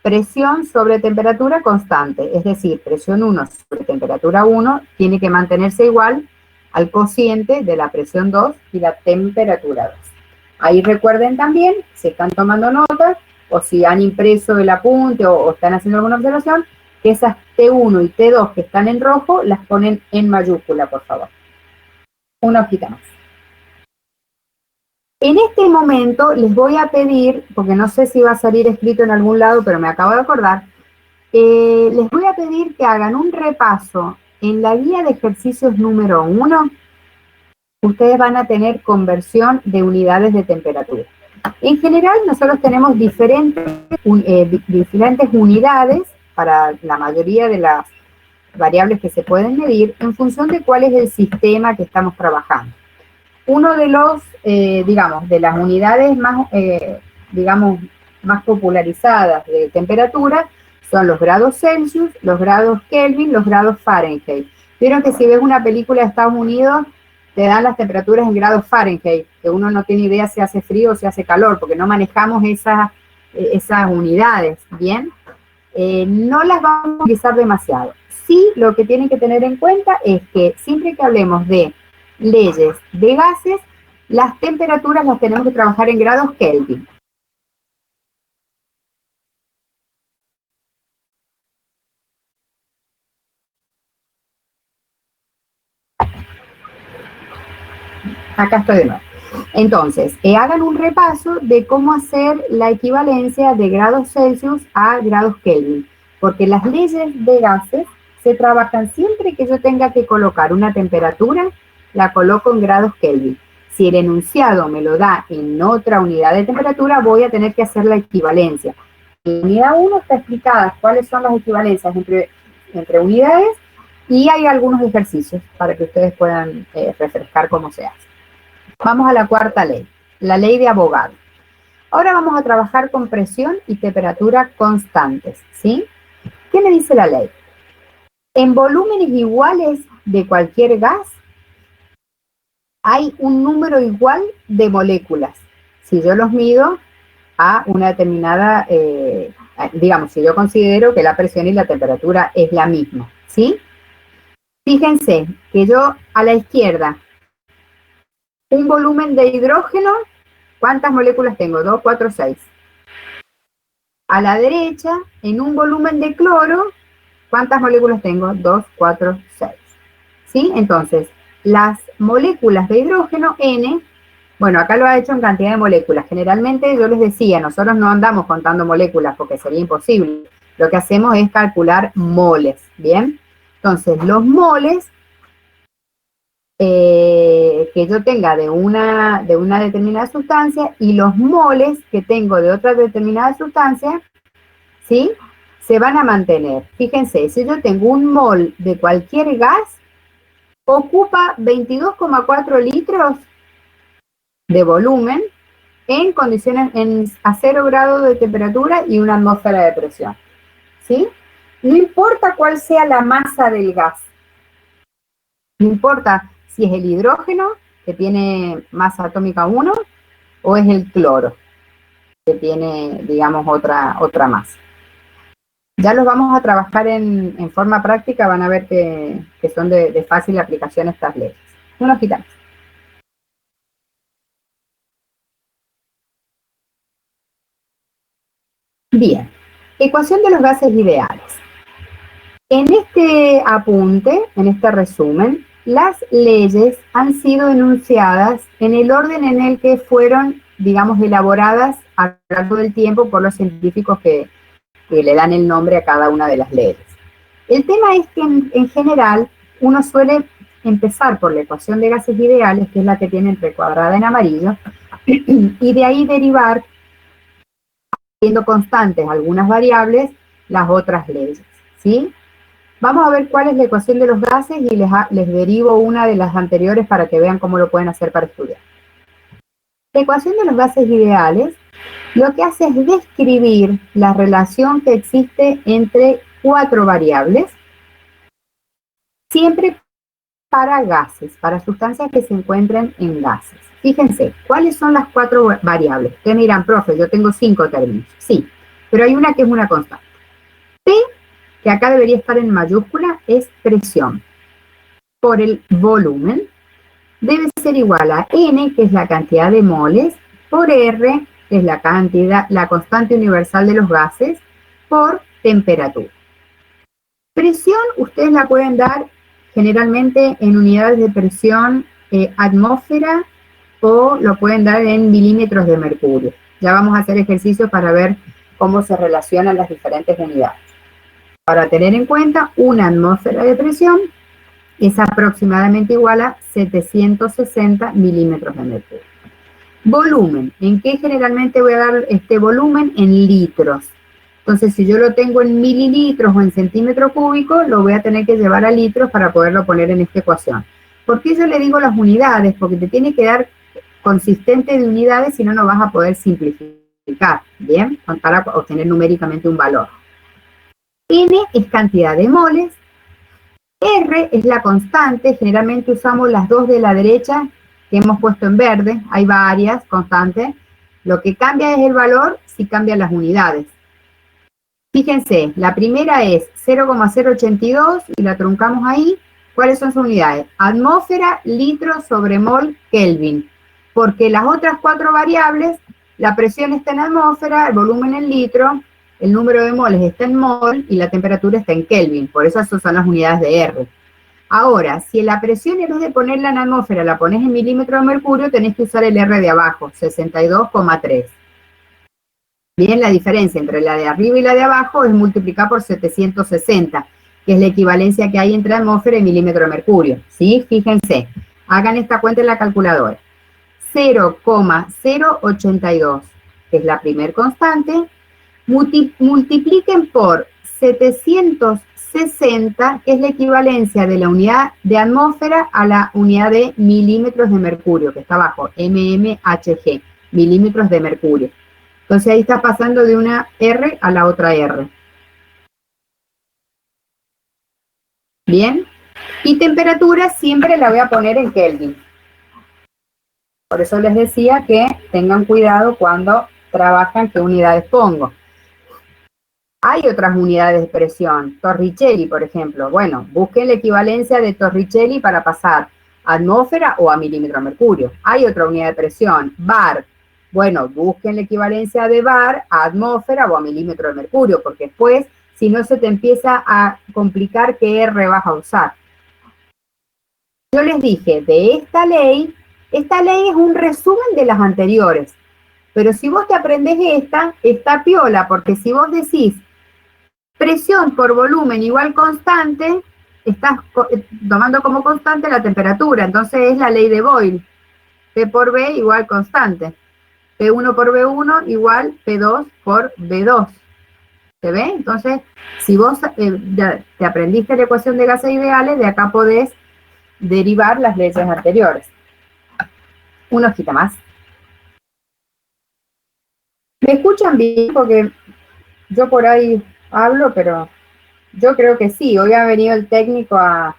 presión sobre temperatura constante, es decir, presión 1 sobre temperatura 1 tiene que mantenerse igual al cociente de la presión 2 y la temperatura 2. Ahí recuerden también, si están tomando notas, o si han impreso el apunte o están haciendo alguna observación, que esas T1 y T2 que están en rojo, las ponen en mayúscula, por favor. Una hojita más. En este momento les voy a pedir, porque no sé si va a salir escrito en algún lado, pero me acabo de acordar, les voy a pedir que hagan un repaso en la guía de ejercicios número 1. Ustedes van a tener conversión de unidades de temperatura. En general, nosotros tenemos diferentes unidades para la mayoría de las variables que se pueden medir en función de cuál es el sistema que estamos trabajando. Uno de los, de las unidades más, más popularizadas de temperatura son los grados Celsius, los grados Kelvin, los grados Fahrenheit. Vieron que si ves una película de Estados Unidos, te dan las temperaturas en grados Fahrenheit, que uno no tiene idea si hace frío o si hace calor, porque no manejamos esas unidades, ¿bien? No las vamos a utilizar demasiado. Sí, lo que tienen que tener en cuenta es que siempre que hablemos de leyes de gases, las temperaturas las tenemos que trabajar en grados Kelvin. Acá estoy de nuevo. Entonces, hagan un repaso de cómo hacer la equivalencia de grados Celsius a grados Kelvin, porque las leyes de gases se trabajan siempre que yo tenga que colocar una temperatura, la coloco en grados Kelvin. Si el enunciado me lo da en otra unidad de temperatura, voy a tener que hacer la equivalencia. En la unidad 1 está explicada cuáles son las equivalencias entre unidades y hay algunos ejercicios para que ustedes puedan refrescar cómo se hace. Vamos a la cuarta ley, la ley de Avogadro. Ahora vamos a trabajar con presión y temperatura constantes, ¿sí? ¿Qué me dice la ley? En volúmenes iguales de cualquier gas, hay un número igual de moléculas. Si yo los mido a una determinada, si yo considero que la presión y la temperatura es la misma, ¿sí? Fíjense que yo a la izquierda, un volumen de hidrógeno, ¿cuántas moléculas tengo? 2, 4, 6. A la derecha, en un volumen de cloro, ¿cuántas moléculas tengo? 2, 4, 6. ¿Sí? Entonces, las moléculas de hidrógeno, N, bueno, acá lo ha hecho en cantidad de moléculas. Generalmente yo les decía, nosotros no andamos contando moléculas porque sería imposible. Lo que hacemos es calcular moles, ¿bien? Entonces, los moles que yo tenga de una determinada sustancia y los moles que tengo de otra determinada sustancia, ¿sí? Se van a mantener. Fíjense, si yo tengo un mol de cualquier gas, ocupa 22,4 litros de volumen en condiciones a 0 grados de temperatura y una atmósfera de presión, ¿sí? No importa cuál sea la masa del gas, no importa si es el hidrógeno, que tiene masa atómica 1, o es el cloro, que tiene, digamos, otra masa. Ya los vamos a trabajar en forma práctica, van a ver que son de fácil aplicación estas leyes. Unos quitamos. Bien, ecuación de los gases ideales. En este apunte, en este resumen, las leyes han sido enunciadas en el orden en el que fueron, digamos, elaboradas a lo largo del tiempo por los científicos que le dan el nombre a cada una de las leyes. El tema es que en general uno suele empezar por la ecuación de gases ideales, que es la que tiene recuadrada en amarillo, y de ahí derivar, siendo constantes algunas variables, las otras leyes, ¿sí? Vamos a ver cuál es la ecuación de los gases y les derivo una de las anteriores para que vean cómo lo pueden hacer para estudiar. La ecuación de los gases ideales lo que hace es describir la relación que existe entre 4 variables, siempre para gases, para sustancias que se encuentren en gases. Fíjense, ¿cuáles son las 4 variables? Ustedes me dirán, profe, yo tengo 5 términos. Sí, pero hay una que es una constante. P, que acá debería estar en mayúscula, es presión por el volumen, debe ser igual a N, que es la cantidad de moles, por R, que es la constante universal de los gases, por temperatura. Presión, ustedes la pueden dar generalmente en unidades de presión atmósfera o lo pueden dar en milímetros de mercurio. Ya vamos a hacer ejercicios para ver cómo se relacionan las diferentes unidades. Para tener en cuenta, una atmósfera de presión es aproximadamente igual a 760 milímetros de mercurio. Volumen, ¿en qué generalmente voy a dar este volumen? En litros. Entonces, si yo lo tengo en mililitros o en centímetros cúbicos, lo voy a tener que llevar a litros para poderlo poner en esta ecuación. ¿Por qué yo le digo las unidades? Porque te tiene que dar consistente de unidades, si no, no vas a poder simplificar, ¿bien? Para obtener numéricamente un valor. N es cantidad de moles, R es la constante, generalmente usamos las dos de la derecha que hemos puesto en verde, hay varias constantes, lo que cambia es el valor si cambian las unidades. Fíjense, la primera es 0,082 y la truncamos ahí. ¿Cuáles son sus unidades? Atmósfera, litro sobre mol, Kelvin. Porque las otras 4 variables, la presión está en atmósfera, el volumen en litro, el número de moles está en mol y la temperatura está en Kelvin. Por eso esas son las unidades de R. Ahora, si la presión en vez de ponerla en atmósfera la pones en milímetros de mercurio, tenés que usar el R de abajo, 62,3. Bien, la diferencia entre la de arriba y la de abajo es multiplicar por 760, que es la equivalencia que hay entre atmósfera y milímetro de mercurio. ¿Sí? Fíjense, hagan esta cuenta en la calculadora. 0,082, que es la primer constante, multipliquen por 760, que es la equivalencia de la unidad de atmósfera a la unidad de milímetros de mercurio, que está abajo, mmHg, milímetros de mercurio. Entonces ahí está pasando de una R a la otra R. Bien. Y temperatura siempre la voy a poner en Kelvin. Por eso les decía que tengan cuidado cuando trabajan qué unidades pongo. Hay otras unidades de presión, Torricelli, por ejemplo. Bueno, busquen la equivalencia de Torricelli para pasar a atmósfera o a milímetro de mercurio. Hay otra unidad de presión, bar. Bueno, busquen la equivalencia de bar a atmósfera o a milímetro de mercurio, porque después, si no, se te empieza a complicar qué R vas a usar. Yo les dije, de esta ley es un resumen de las anteriores. Pero si vos te aprendés esta, está piola, porque si vos decís, presión por volumen igual constante, estás tomando como constante la temperatura, entonces es la ley de Boyle. P por B igual constante. P1 por B1 igual P2 por B2. ¿Se ve? Entonces, si vos ya te aprendiste la ecuación de gases ideales, de acá podés derivar las leyes anteriores. Una hojita más. ¿Me escuchan bien? Porque yo por ahí hablo, pero yo creo que sí. Hoy ha venido el técnico a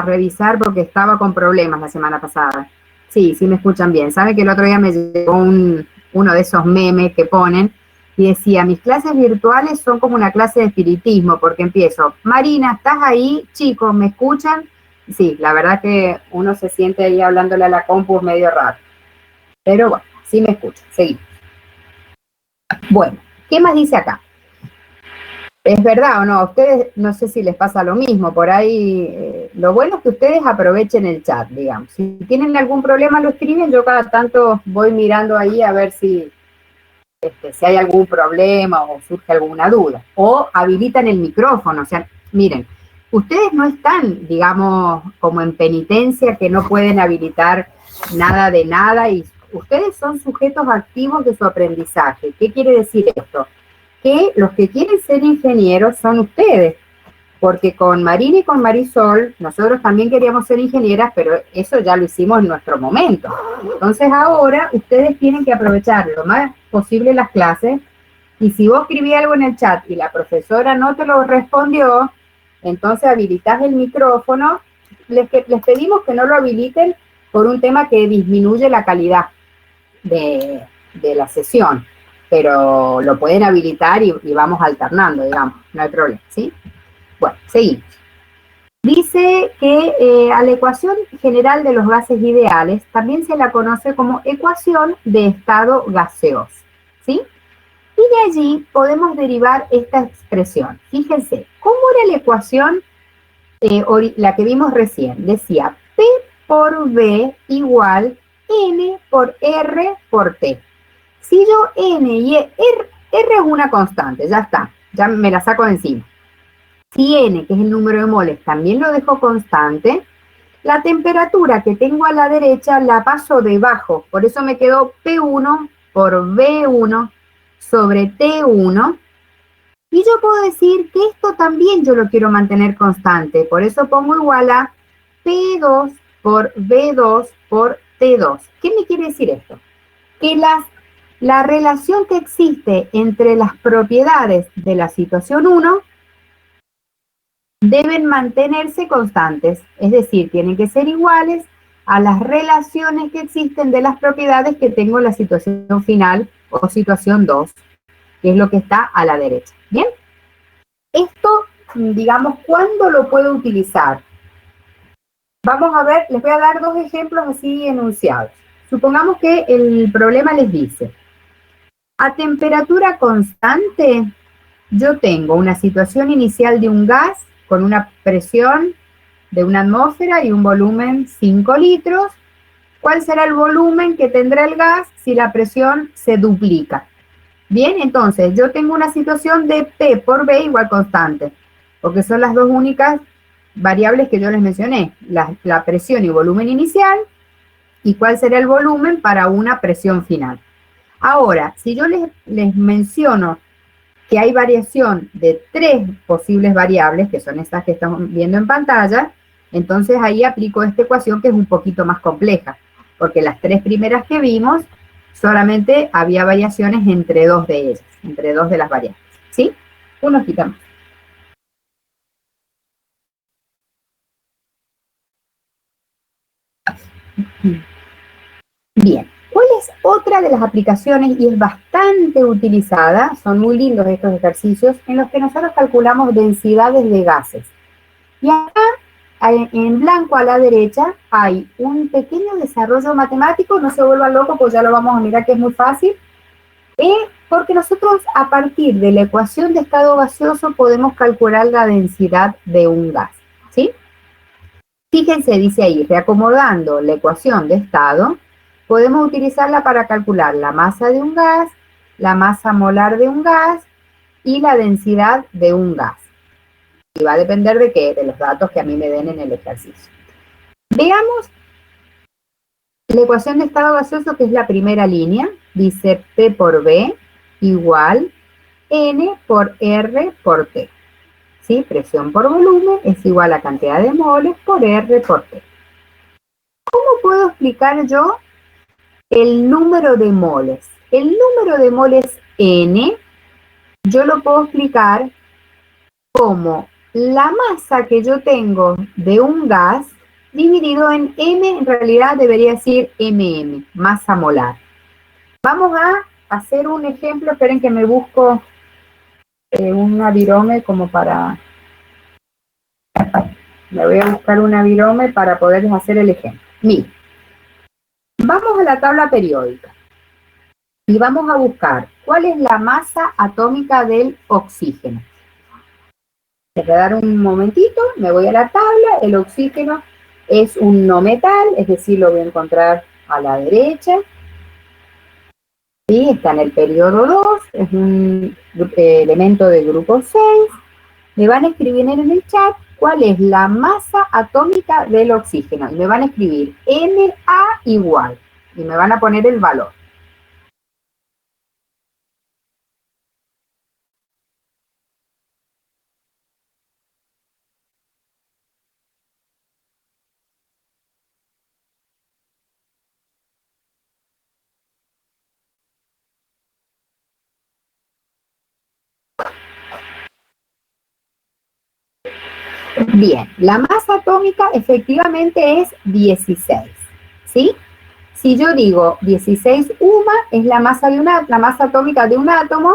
revisar porque estaba con problemas la semana pasada. Sí, sí me escuchan bien. Saben que el otro día me llegó uno de esos memes que ponen y decía, mis clases virtuales son como una clase de espiritismo, porque empiezo, Marina, ¿estás ahí? Chicos, ¿me escuchan? Sí, la verdad que uno se siente ahí hablándole a la compu medio raro. Pero bueno, sí me escuchan. Seguimos. Bueno, ¿qué más dice acá? ¿Es verdad o no? A ustedes no sé si les pasa lo mismo, por ahí lo bueno es que ustedes aprovechen el chat, digamos. Si tienen algún problema lo escriben, yo cada tanto voy mirando ahí a ver si hay algún problema o surge alguna duda. O habilitan el micrófono, o sea, miren, ustedes no están, digamos, como en penitencia que no pueden habilitar nada de nada y ustedes son sujetos activos de su aprendizaje. ¿Qué quiere decir esto? Que los que quieren ser ingenieros son ustedes, porque con Marina y con Marisol, nosotros también queríamos ser ingenieras, pero eso ya lo hicimos en nuestro momento. Entonces ahora ustedes tienen que aprovechar lo más posible las clases, y si vos escribí algo en el chat y la profesora no te lo respondió, entonces habilitás el micrófono. Les pedimos que no lo habiliten por un tema que disminuye la calidad de la sesión, pero lo pueden habilitar y vamos alternando, digamos, no hay problema, ¿sí? Bueno, seguimos. Dice que a la ecuación general de los gases ideales también se la conoce como ecuación de estado gaseoso, ¿sí? Y de allí podemos derivar esta expresión. Fíjense, ¿cómo era la ecuación, la que vimos recién? Decía P por B igual N por R por T. Si yo N y R es una constante, ya está, ya me la saco de encima. Si N, que es el número de moles, también lo dejo constante, la temperatura que tengo a la derecha la paso debajo, por eso me quedó P1 por B1 sobre T1, y yo puedo decir que esto también yo lo quiero mantener constante, por eso pongo igual a P2 por B2 por T2. ¿Qué me quiere decir esto? Que la relación que existe entre las propiedades de la situación 1 deben mantenerse constantes, es decir, tienen que ser iguales a las relaciones que existen de las propiedades que tengo en la situación final o situación 2, que es lo que está a la derecha. ¿Bien? Esto, digamos, ¿cuándo lo puedo utilizar? Vamos a ver, les voy a dar dos ejemplos así enunciados. Supongamos que el problema les dice, a temperatura constante, yo tengo una situación inicial de un gas con una presión de una atmósfera y un volumen 5 litros. ¿Cuál será el volumen que tendrá el gas si la presión se duplica? Bien, entonces yo tengo una situación de P por B igual constante, porque son las dos únicas variables que yo les mencioné, la presión y volumen inicial, y cuál será el volumen para una presión final. Ahora, si yo les menciono que hay variación de 3 posibles variables, que son estas que estamos viendo en pantalla, entonces ahí aplico esta ecuación que es un poquito más compleja, porque las 3 primeras que vimos, solamente había variaciones entre 2 de ellas, entre 2 de las variables, ¿sí? Uno quita más. Bien, ¿cuál es otra de las aplicaciones? Y es bastante utilizada, son muy lindos estos ejercicios, en los que nosotros calculamos densidades de gases. Y acá, en blanco a la derecha, hay un pequeño desarrollo matemático, no se vuelvan locos, pues ya lo vamos a mirar que es muy fácil, porque nosotros a partir de la ecuación de estado gaseoso podemos calcular la densidad de un gas, ¿sí? Fíjense, dice ahí, reacomodando la ecuación de estado, podemos utilizarla para calcular la masa de un gas, la masa molar de un gas, y la densidad de un gas. Y va a depender de qué, de los datos que a mí me den en el ejercicio. Veamos la ecuación de estado gaseoso, que es la primera línea. Dice P por B igual N por R por T. ¿Sí? Presión por volumen es igual a cantidad de moles por R por T. ¿Cómo puedo explicar yo el número de moles? El número de moles N, yo lo puedo explicar como la masa que yo tengo de un gas dividido en M, en realidad debería decir MM, masa molar. Vamos a hacer un ejemplo, esperen que me busco una virome como para... Me voy a buscar una virome para poderles hacer el ejemplo. Miren, vamos a la tabla periódica y vamos a buscar cuál es la masa atómica del oxígeno. Les voy a dar un momentito, me voy a la tabla. El oxígeno es un no metal, es decir, lo voy a encontrar a la derecha. ¿Sí? Está en el periodo 2, es un elemento del grupo 6. Me van a escribir en el chat cuál es la masa atómica del oxígeno. Y me van a escribir Na igual. Y me van a poner el valor. Bien, la masa atómica efectivamente es 16, ¿sí? Si yo digo 16 UMA es la masa atómica de un átomo,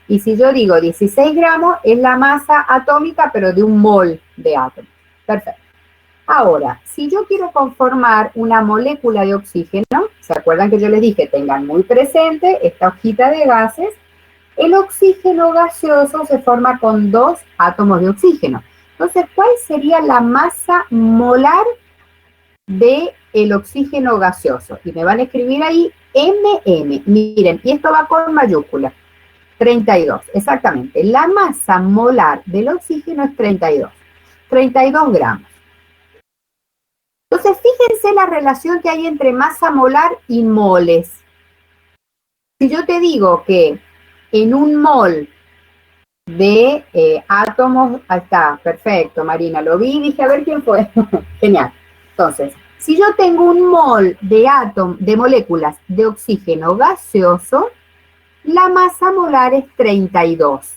y si yo digo 16 gramos es la masa atómica pero de un mol de átomo. Perfecto. Ahora, si yo quiero conformar una molécula de oxígeno, ¿se acuerdan que yo les dije tengan muy presente esta hojita de gases? El oxígeno gaseoso se forma con 2 átomos de oxígeno. Entonces, ¿cuál sería la masa molar del oxígeno gaseoso? Y me van a escribir ahí MM. Miren, y esto va con mayúscula. 32, exactamente. La masa molar del oxígeno es 32. 32 gramos. Entonces, fíjense la relación que hay entre masa molar y moles. Si yo te digo que en un mol de átomos, ahí está, perfecto, Marina, lo vi y dije, a ver quién fue. Genial. Entonces, si yo tengo un mol de moléculas de oxígeno gaseoso, la masa molar es 32.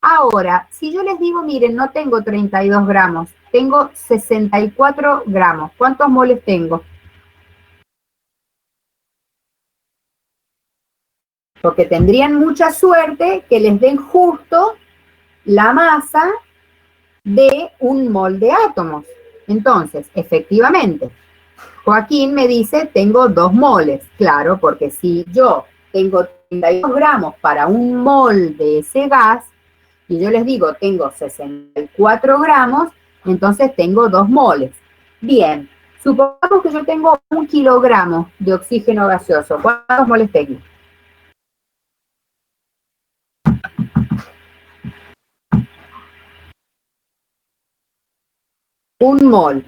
Ahora, si yo les digo, miren, no tengo 32 gramos, tengo 64 gramos, ¿cuántos moles tengo? Porque tendrían mucha suerte que les den justo la masa de un mol de átomos. Entonces, efectivamente, Joaquín me dice, tengo 2 moles. Claro, porque si yo tengo 32 gramos para un mol de ese gas, y yo les digo, tengo 64 gramos, entonces tengo 2 moles. Bien, supongamos que yo tengo 1 kilogramo de oxígeno gaseoso. ¿Cuántos moles tengo? Un mol.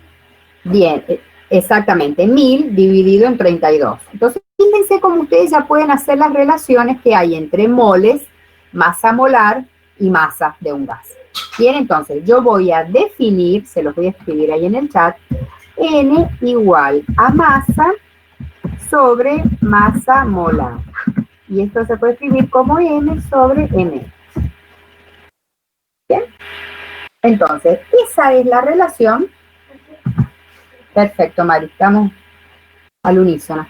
Bien, exactamente, 1000 dividido en 32. Entonces, fíjense cómo ustedes ya pueden hacer las relaciones que hay entre moles, masa molar y masa de un gas. Bien, entonces, yo voy a definir, se los voy a escribir ahí en el chat, N igual a masa sobre masa molar. Y esto se puede escribir como M sobre M. Bien, entonces, esa es la relación. Perfecto, Mari, estamos al unísono.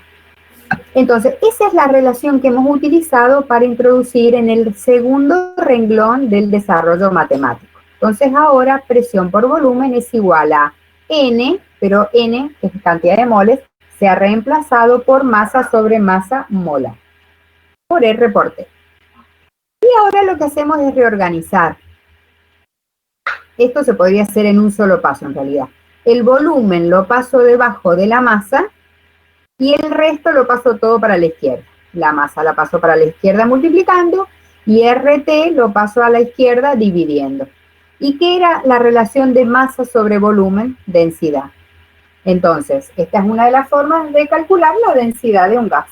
Entonces, esa es la relación que hemos utilizado para introducir en el segundo renglón del desarrollo matemático. Entonces, ahora presión por volumen es igual a N, pero N, que es cantidad de moles, se ha reemplazado por masa sobre masa molar, por R por T. Y ahora lo que hacemos es reorganizar. Esto se podría hacer en un solo paso, en realidad. El volumen lo paso debajo de la masa y el resto lo paso todo para la izquierda. La masa la paso para la izquierda multiplicando y RT lo paso a la izquierda dividiendo. ¿Y qué era la relación de masa sobre volumen? Densidad. Entonces, esta es una de las formas de calcular la densidad de un gas,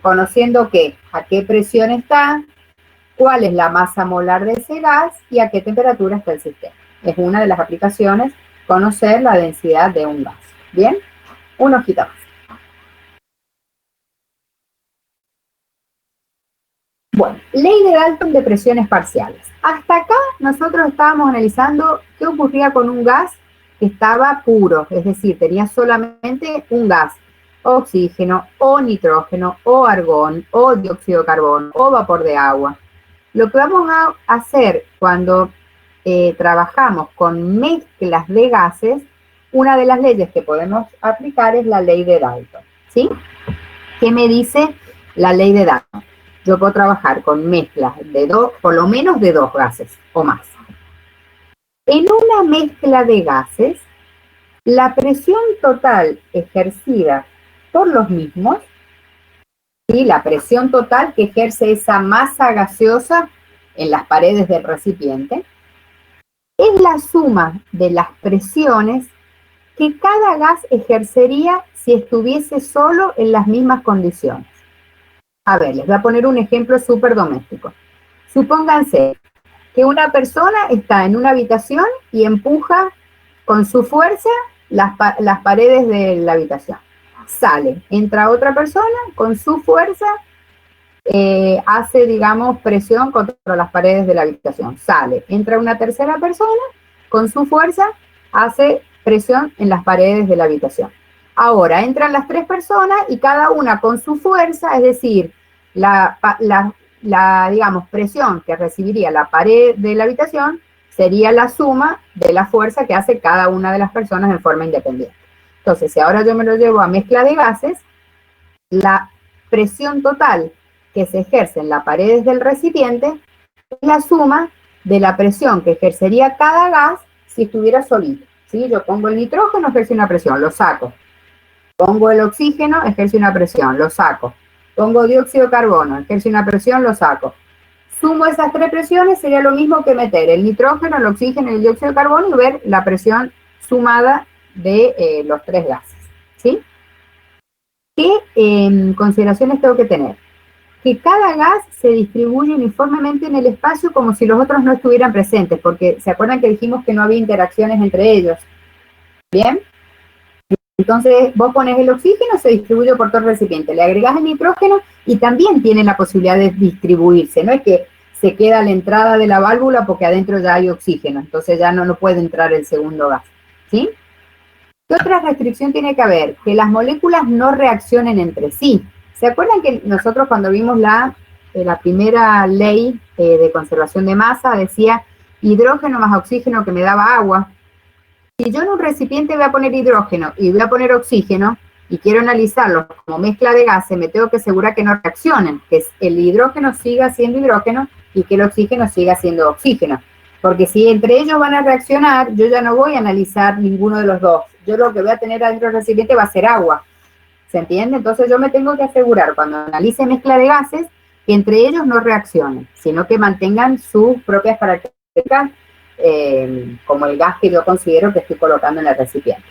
conociendo a qué presión está, cuál es la masa molar de ese gas y a qué temperatura está el sistema. Es una de las aplicaciones, conocer la densidad de un gas. ¿Bien? Una hojita más. Bueno, ley de Dalton de presiones parciales. Hasta acá nosotros estábamos analizando qué ocurría con un gas que estaba puro, es decir, tenía solamente un gas, oxígeno o nitrógeno o argón o dióxido de carbono o vapor de agua. Lo que vamos a hacer cuando trabajamos con mezclas de gases, una de las leyes que podemos aplicar es la ley de Dalton, ¿sí? ¿Qué me dice la ley de Dalton? Yo puedo trabajar con mezclas de por lo menos de 2 gases o más. En una mezcla de gases, la presión total ejercida por los mismos, ¿sí? La presión total que ejerce esa masa gaseosa en las paredes del recipiente, es la suma de las presiones que cada gas ejercería si estuviese solo en las mismas condiciones. A ver, les voy a poner un ejemplo súper doméstico. Supónganse que una persona está en una habitación y empuja con su fuerza las paredes de la habitación. Sale, entra otra persona, con su fuerza hace, digamos, presión contra las paredes de la habitación. Sale, entra una tercera persona, con su fuerza hace presión en las paredes de la habitación. Ahora, entran las 3 personas y cada una con su fuerza, es decir, digamos, presión que recibiría la pared de la habitación sería la suma de la fuerza que hace cada una de las personas en forma independiente. Entonces, si ahora yo me lo llevo a mezcla de gases, la presión total que se ejerce en las paredes del recipiente es la suma de la presión que ejercería cada gas si estuviera solito, ¿sí? Yo pongo el nitrógeno, ejerce una presión, lo saco. Pongo el oxígeno, ejerce una presión, lo saco. Pongo dióxido de carbono, ejerce una presión, lo saco. Sumo esas 3 presiones, sería lo mismo que meter el nitrógeno, el oxígeno y el dióxido de carbono y ver la presión sumada de los 3 gases, ¿sí? ¿Qué consideraciones tengo que tener? Que cada gas se distribuye uniformemente en el espacio como si los otros no estuvieran presentes, porque ¿se acuerdan que dijimos que no había interacciones entre ellos? ¿Bien? Entonces, vos pones el oxígeno, se distribuye por todo el recipiente, le agregás el nitrógeno y también tiene la posibilidad de distribuirse, no es que se queda a la entrada de la válvula porque adentro ya hay oxígeno, entonces ya no puede entrar el segundo gas, ¿sí? ¿Qué otra restricción tiene que haber? Que las moléculas no reaccionen entre sí. ¿Se acuerdan que nosotros cuando vimos la primera ley de conservación de masa decía hidrógeno más oxígeno que me daba agua? Si yo en un recipiente voy a poner hidrógeno y voy a poner oxígeno y quiero analizarlos como mezcla de gases, me tengo que asegurar que no reaccionen, que el hidrógeno siga siendo hidrógeno y que el oxígeno siga siendo oxígeno. Porque si entre ellos van a reaccionar, yo ya no voy a analizar ninguno de los dos. Yo lo que voy a tener adentro del recipiente va a ser agua. ¿Se entiende? Entonces yo me tengo que asegurar cuando analice mezcla de gases que entre ellos no reaccionen, sino que mantengan sus propias características como el gas que yo considero que estoy colocando en el recipiente.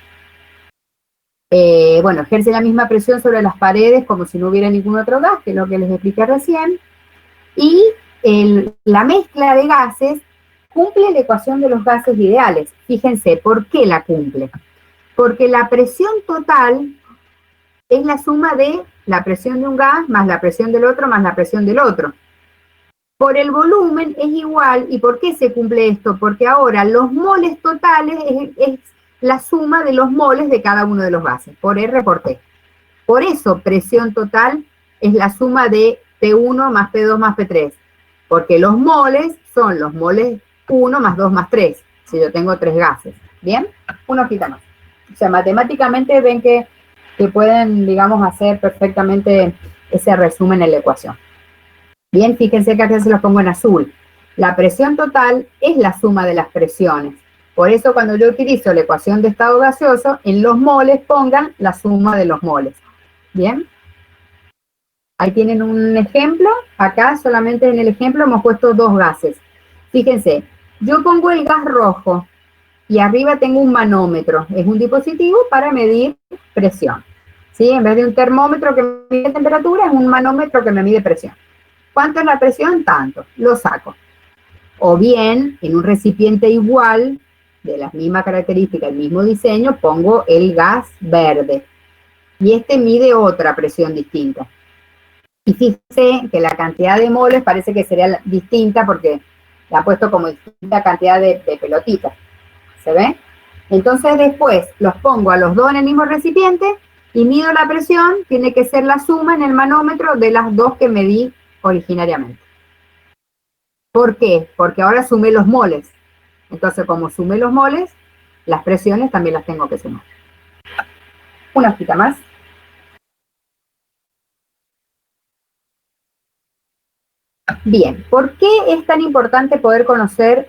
Bueno, ejerce la misma presión sobre las paredes como si no hubiera ningún otro gas, que es lo que les expliqué recién. Y la mezcla de gases cumple la ecuación de los gases ideales. Fíjense, ¿por qué la cumple? Porque la presión total es la suma de la presión de un gas más la presión del otro más la presión del otro. Por el volumen es igual. ¿Y por qué se cumple esto? Porque ahora los moles totales es la suma de los moles de cada uno de los gases, por R por T. Por eso presión total es la suma de P1 más P2 más P3, porque los moles son los moles 1 más 2 más 3, si yo tengo 3 gases. ¿Bien? Una hojita más. O sea, matemáticamente ven que pueden, digamos, hacer perfectamente ese resumen en la ecuación. Bien, fíjense que aquí se los pongo en azul. La presión total es la suma de las presiones. Por eso cuando yo utilizo la ecuación de estado gaseoso, en los moles pongan la suma de los moles. ¿Bien? Ahí tienen un ejemplo. Acá solamente en el ejemplo hemos puesto dos gases. Fíjense, yo pongo el gas rojo y arriba tengo un manómetro. Es un dispositivo para medir presión. ¿Sí? En vez de un termómetro que mide temperatura, es un manómetro que me mide presión. ¿Cuánto es la presión? Tanto. Lo saco. O bien, en un recipiente igual, de las mismas características, el mismo diseño, pongo el gas verde. Y este mide otra presión distinta. Y fíjense que la cantidad de moles parece que sería distinta porque la han puesto como distinta cantidad de pelotitas. ¿Se ve? Entonces después los pongo a los dos en el mismo recipiente y mido la presión, tiene que ser la suma en el manómetro de las dos que medí originariamente. ¿Por qué? Porque ahora sumé los moles. Entonces, como sumé los moles, las presiones también las tengo que sumar. Una hojita más. Bien, ¿por qué es tan importante poder conocer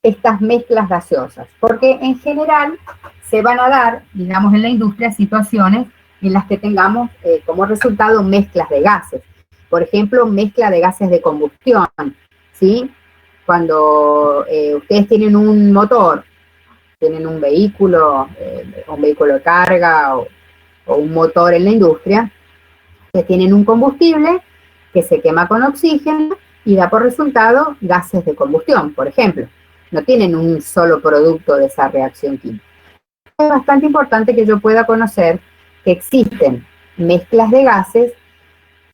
estas mezclas gaseosas? Porque en general se van a dar, digamos, en la industria situaciones en las que tengamos como resultado mezclas de gases. Por ejemplo, mezcla de gases de combustión, ¿sí? Cuando ustedes tienen un motor, tienen un vehículo de carga o un motor en la industria, que tienen un combustible que se quema con oxígeno y da por resultado gases de combustión, por ejemplo. No tienen un solo producto de esa reacción química. Es bastante importante que yo pueda conocer que existen mezclas de gases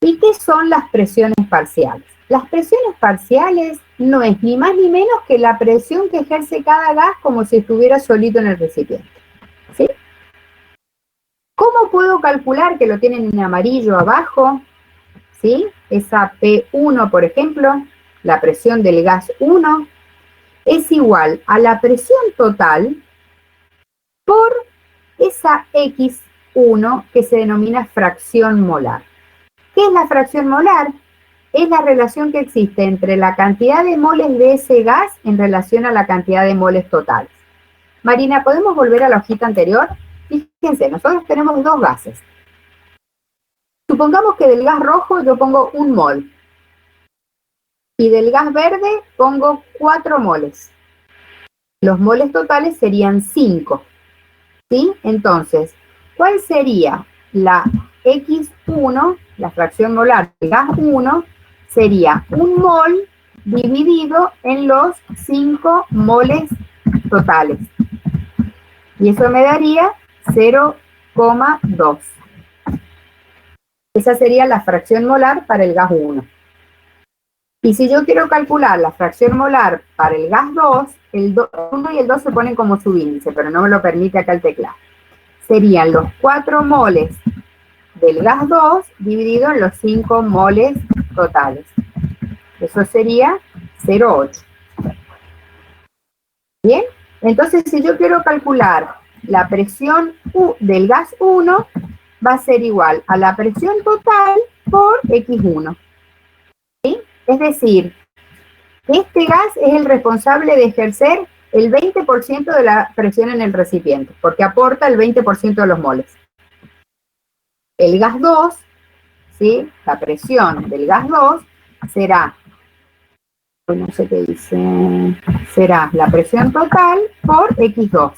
y qué son las presiones parciales. Las presiones parciales no es ni más ni menos que la presión que ejerce cada gas como si estuviera solito en el recipiente. ¿Sí? ¿Cómo puedo calcular, que lo tienen en amarillo abajo? ¿Sí? Esa P1, por ejemplo, la presión del gas 1, es igual a la presión total por esa X1 que se denomina fracción molar. ¿Qué es la fracción molar? Es la relación que existe entre la cantidad de moles de ese gas en relación a la cantidad de moles totales. Marina, ¿podemos volver a la hojita anterior? Fíjense, nosotros tenemos dos gases. Supongamos que del gas rojo yo pongo 1 mol. Y del gas verde pongo 4 moles. Los moles totales serían 5. ¿Sí? Entonces, ¿cuál sería la X1, la fracción molar del gas 1? Sería 1 mol dividido en los 5 moles totales. Y eso me daría 0,2. Esa sería la fracción molar para el gas 1. Y si yo quiero calcular la fracción molar para el gas 2, el 1 y el 2 se ponen como subíndice, pero no me lo permite acá el teclado. Serían los 4 moles del gas 2 dividido en los 5 moles totales. Eso sería 0,8. Bien, entonces si yo quiero calcular la presión del gas 1, va a ser igual a la presión total por X1. ¿Sí? Es decir, este gas es el responsable de ejercer el 20% de la presión en el recipiente, porque aporta el 20% de los moles. El gas 2, ¿sí? La presión del gas 2 será, no sé qué dice, será la presión total por X2.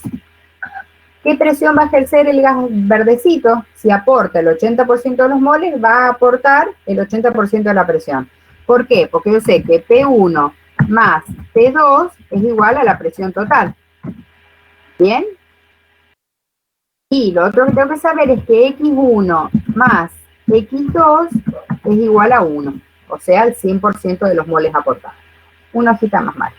¿Qué presión va a ejercer el gas verdecito? Si aporta el 80% de los moles, va a aportar el 80% de la presión. ¿Por qué? Porque yo sé que P1 más P2 es igual a la presión total. ¿Bien? Y lo otro que tengo que saber es que X1 más X2 es igual a 1. O sea, el 100% de los moles aportados. Una hojita más mal.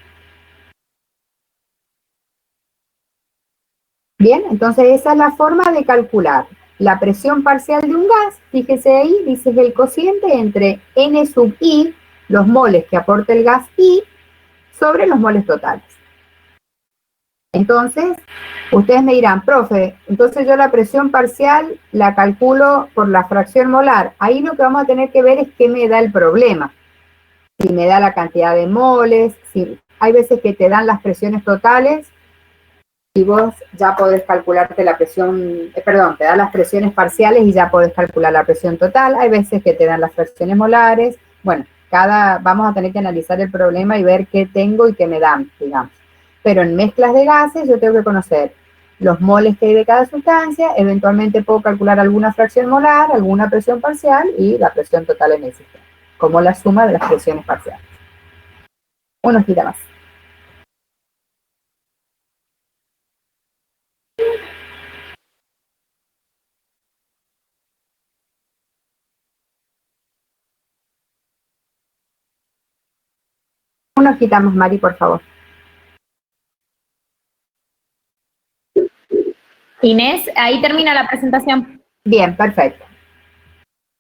Bien, entonces esa es la forma de calcular la presión parcial de un gas. Fíjese ahí, dice el cociente entre N sub I, los moles que aporta el gas I, sobre los moles totales. Entonces, ustedes me dirán, profe, entonces yo la presión parcial la calculo por la fracción molar. Ahí lo que vamos a tener que ver es qué me da el problema. Si me da la cantidad de moles, si hay veces que te dan las presiones totales y vos ya podés calcularte la presión, perdón, te da las presiones parciales y ya podés calcular la presión total. Hay veces que te dan las fracciones molares. Bueno, vamos a tener que analizar el problema y ver qué tengo y qué me dan, digamos. Pero en mezclas de gases yo tengo que conocer los moles que hay de cada sustancia, eventualmente puedo calcular alguna fracción molar, alguna presión parcial y la presión total en el sistema, como la suma de las presiones parciales. Una hojita más. Una hojita más, Mari, por favor. Inés, ahí termina la presentación. Bien, perfecto.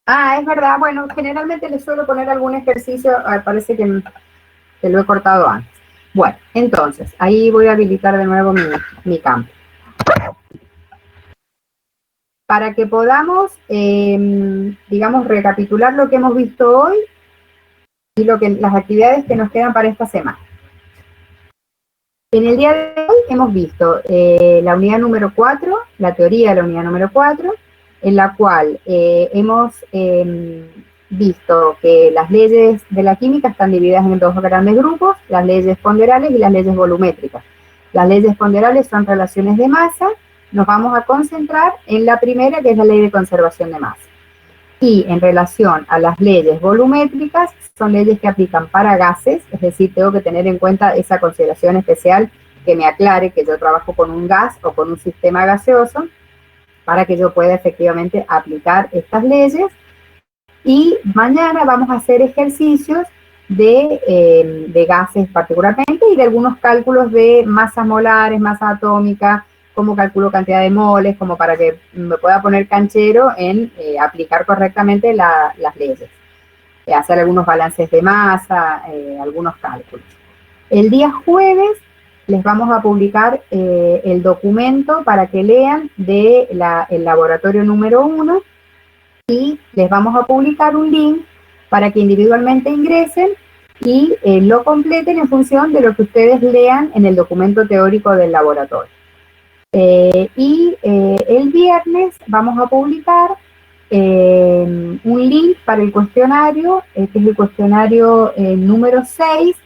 Ah, es verdad. Bueno, generalmente les suelo poner algún ejercicio. Parece que lo he cortado antes. Bueno, entonces, ahí voy a habilitar de nuevo mi campo. Para que podamos, digamos, recapitular lo que hemos visto hoy y las actividades que nos quedan para esta semana. En el día de hoy hemos visto la unidad número 4, la teoría de la unidad número 4, en la cual hemos visto que las leyes de la química están divididas en dos grandes grupos, las leyes ponderales y las leyes volumétricas. Las leyes ponderales son relaciones de masa. Nos vamos a concentrar en la primera, que es la ley de conservación de masa. Y en relación a las leyes volumétricas, son leyes que aplican para gases, es decir, tengo que tener en cuenta esa consideración especial que me aclare que yo trabajo con un gas o con un sistema gaseoso para que yo pueda efectivamente aplicar estas leyes. Y mañana vamos a hacer ejercicios de gases particularmente y de algunos cálculos de masas molares, masa atómica, cómo calculo cantidad de moles, como para que me pueda poner canchero en aplicar correctamente las leyes. Hacer algunos balances de masa, algunos cálculos. El día jueves les vamos a publicar el documento para que lean del laboratorio número 1 y les vamos a publicar un link para que individualmente ingresen y lo completen en función de lo que ustedes lean en el documento teórico del laboratorio. El viernes vamos a publicar un link para el cuestionario, que es el cuestionario número 6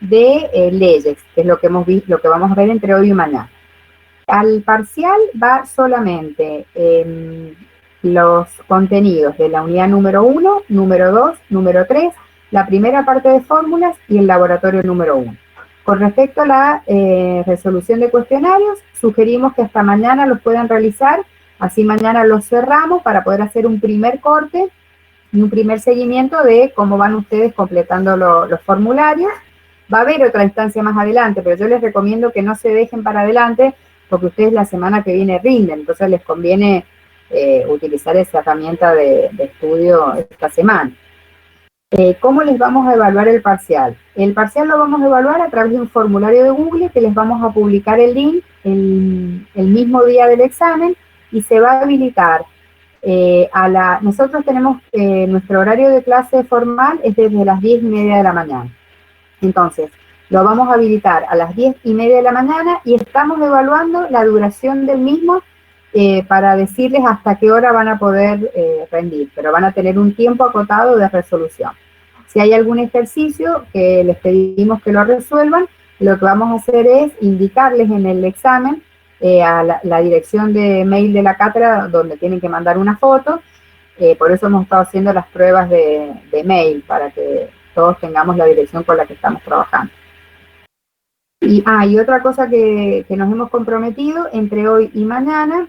de leyes, que es lo que vamos a ver entre hoy y mañana. Al parcial va solamente los contenidos de la unidad número 1, número 2, número 3, la primera parte de fórmulas y el laboratorio número 1. Con respecto a la resolución de cuestionarios, sugerimos que hasta mañana los puedan realizar, así mañana los cerramos para poder hacer un primer corte y un primer seguimiento de cómo van ustedes completando los formularios. Va a haber otra instancia más adelante, pero yo les recomiendo que no se dejen para adelante porque ustedes la semana que viene rinden, entonces les conviene utilizar esa herramienta de estudio esta semana. ¿Cómo les vamos a evaluar el parcial? El parcial lo vamos a evaluar a través de un formulario de Google que les vamos a publicar el link el mismo día del examen y se va a habilitar. Nosotros tenemos nuestro horario de clase formal es desde las 10:30 de la mañana. Entonces, lo vamos a habilitar a las 10:30 de la mañana y estamos evaluando la duración del mismo para decirles hasta qué hora van a poder rendir, pero van a tener un tiempo acotado de resolución. Si hay algún ejercicio que les pedimos que lo resuelvan, lo que vamos a hacer es indicarles en el examen a la dirección de mail de la cátedra donde tienen que mandar una foto. Por eso hemos estado haciendo las pruebas de mail, para que todos tengamos la dirección con la que estamos trabajando. Y otra cosa que nos hemos comprometido, entre hoy y mañana,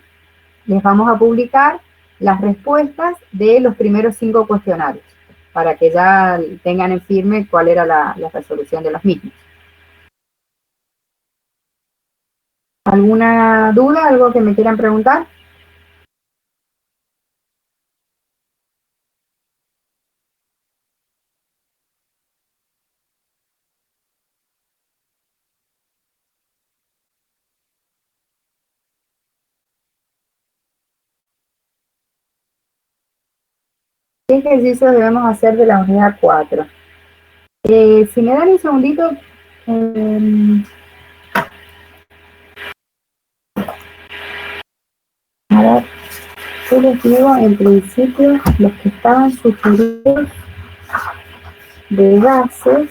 les vamos a publicar las respuestas de los primeros 5 cuestionarios, para que ya tengan en firme cuál era la resolución de los mismos. ¿Alguna duda, algo que me quieran preguntar? ¿Qué ejercicios debemos hacer de la unidad 4? Si me dan un segundito, Ahora, yo les digo, en principio, los que estaban sugeridos de gases,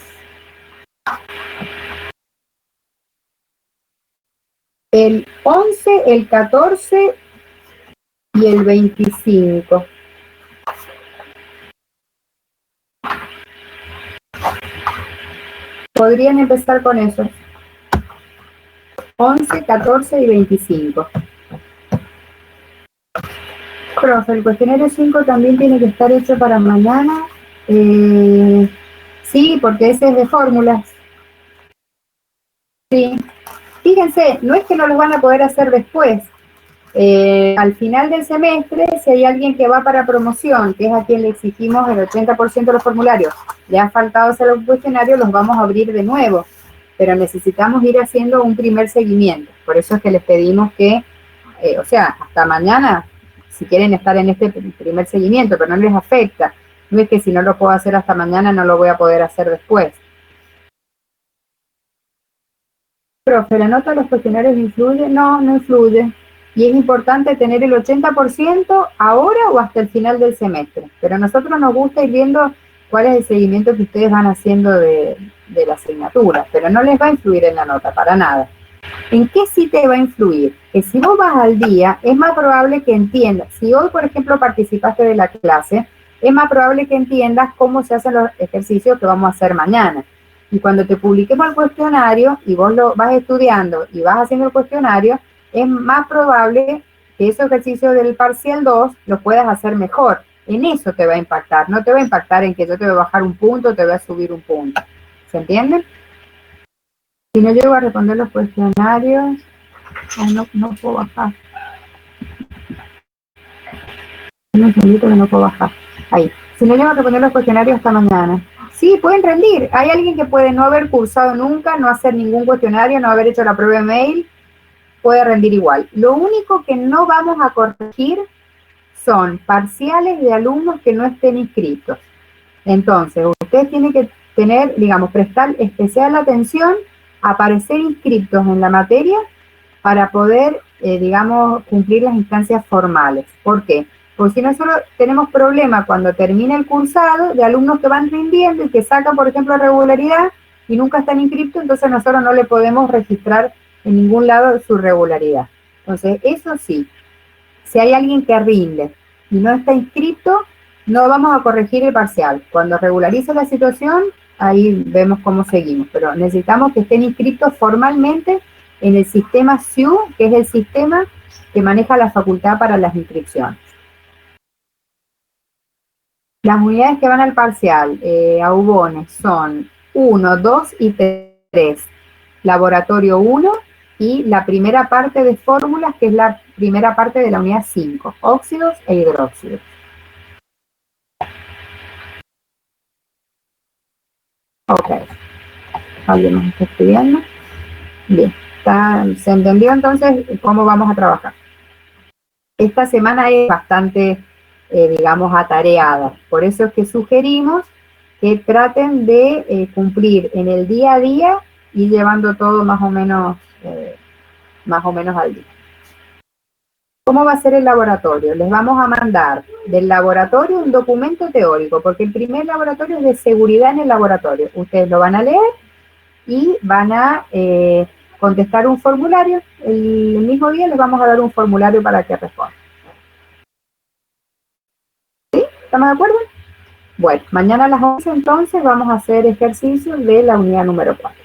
el 11, el 14 y el 25. Podrían empezar con esos. 11, 14 y 25. Profe, el cuestionario 5 también tiene que estar hecho para mañana. Sí, porque ese es de fórmulas. Sí. Fíjense, no es que no los van a poder hacer después. Al final del semestre, si hay alguien que va para promoción, que es a quien le exigimos el 80% de los formularios, le ha faltado hacer los cuestionarios, los vamos a abrir de nuevo. Pero necesitamos ir haciendo un primer seguimiento. Por eso es que les pedimos que, o sea, hasta mañana, si quieren estar en este primer seguimiento, pero no les afecta. No es que si no lo puedo hacer hasta mañana, no lo voy a poder hacer después. Profe, ¿la nota de los cuestionarios influye? No, no influye. Y es importante tener el 80% ahora o hasta el final del semestre. Pero a nosotros nos gusta ir viendo cuál es el seguimiento que ustedes van haciendo de la asignatura. Pero no les va a influir en la nota, para nada. ¿En qué sí te va a influir? Que si vos vas al día, es más probable que entiendas. Si hoy, por ejemplo, participaste de la clase, es más probable que entiendas cómo se hacen los ejercicios que vamos a hacer mañana. Y cuando te publiquemos el cuestionario y vos lo vas estudiando y vas haciendo el cuestionario, es más probable que esos ejercicios del parcial 2 los puedas hacer mejor. En eso te va a impactar. No te va a impactar en que yo te voy a bajar un punto, te voy a subir un punto. ¿Se entiende? Si no llego a responder los cuestionarios, no puedo bajar. Un segundito que no puedo bajar. Ahí. Si no llego a responder los cuestionarios hasta mañana. Sí, pueden rendir. Hay alguien que puede no haber cursado nunca, no hacer ningún cuestionario, no haber hecho la prueba de mail, puede rendir igual. Lo único que no vamos a corregir son parciales de alumnos que no estén inscritos. Entonces, ustedes tienen que tener, digamos, prestar especial atención a aparecer inscritos en la materia para poder, digamos, cumplir las instancias formales. ¿Por qué? Porque si nosotros tenemos problemas cuando termina el cursado de alumnos que van rindiendo y que sacan, por ejemplo, regularidad y nunca están inscritos, entonces nosotros no le podemos registrar en ningún lado su regularidad. Entonces, eso sí, si hay alguien que rinde y no está inscrito, no vamos a corregir el parcial. Cuando regularice la situación, ahí vemos cómo seguimos. Pero necesitamos que estén inscritos formalmente en el sistema SIU, que es el sistema que maneja la facultad para las inscripciones. Las unidades que van al parcial, a UBONES, son 1, 2 y 3. Laboratorio 1 y la primera parte de fórmulas, que es la primera parte de la unidad 5, óxidos e hidróxidos. Ok. ¿Alguien nos está estudiando? Bien. ¿Se entendió entonces cómo vamos a trabajar? Esta semana es bastante, digamos, atareada. Por eso es que sugerimos que traten de cumplir en el día a día y llevando todo más o menos al día. ¿Cómo va a ser el laboratorio? Les vamos a mandar del laboratorio un documento teórico, porque el primer laboratorio es de seguridad en el laboratorio. Ustedes lo van a leer y van a contestar un formulario. El mismo día les vamos a dar un formulario para que respondan. ¿Sí? ¿Estamos de acuerdo? Bueno, mañana a las 11 entonces vamos a hacer ejercicios de la unidad número 4.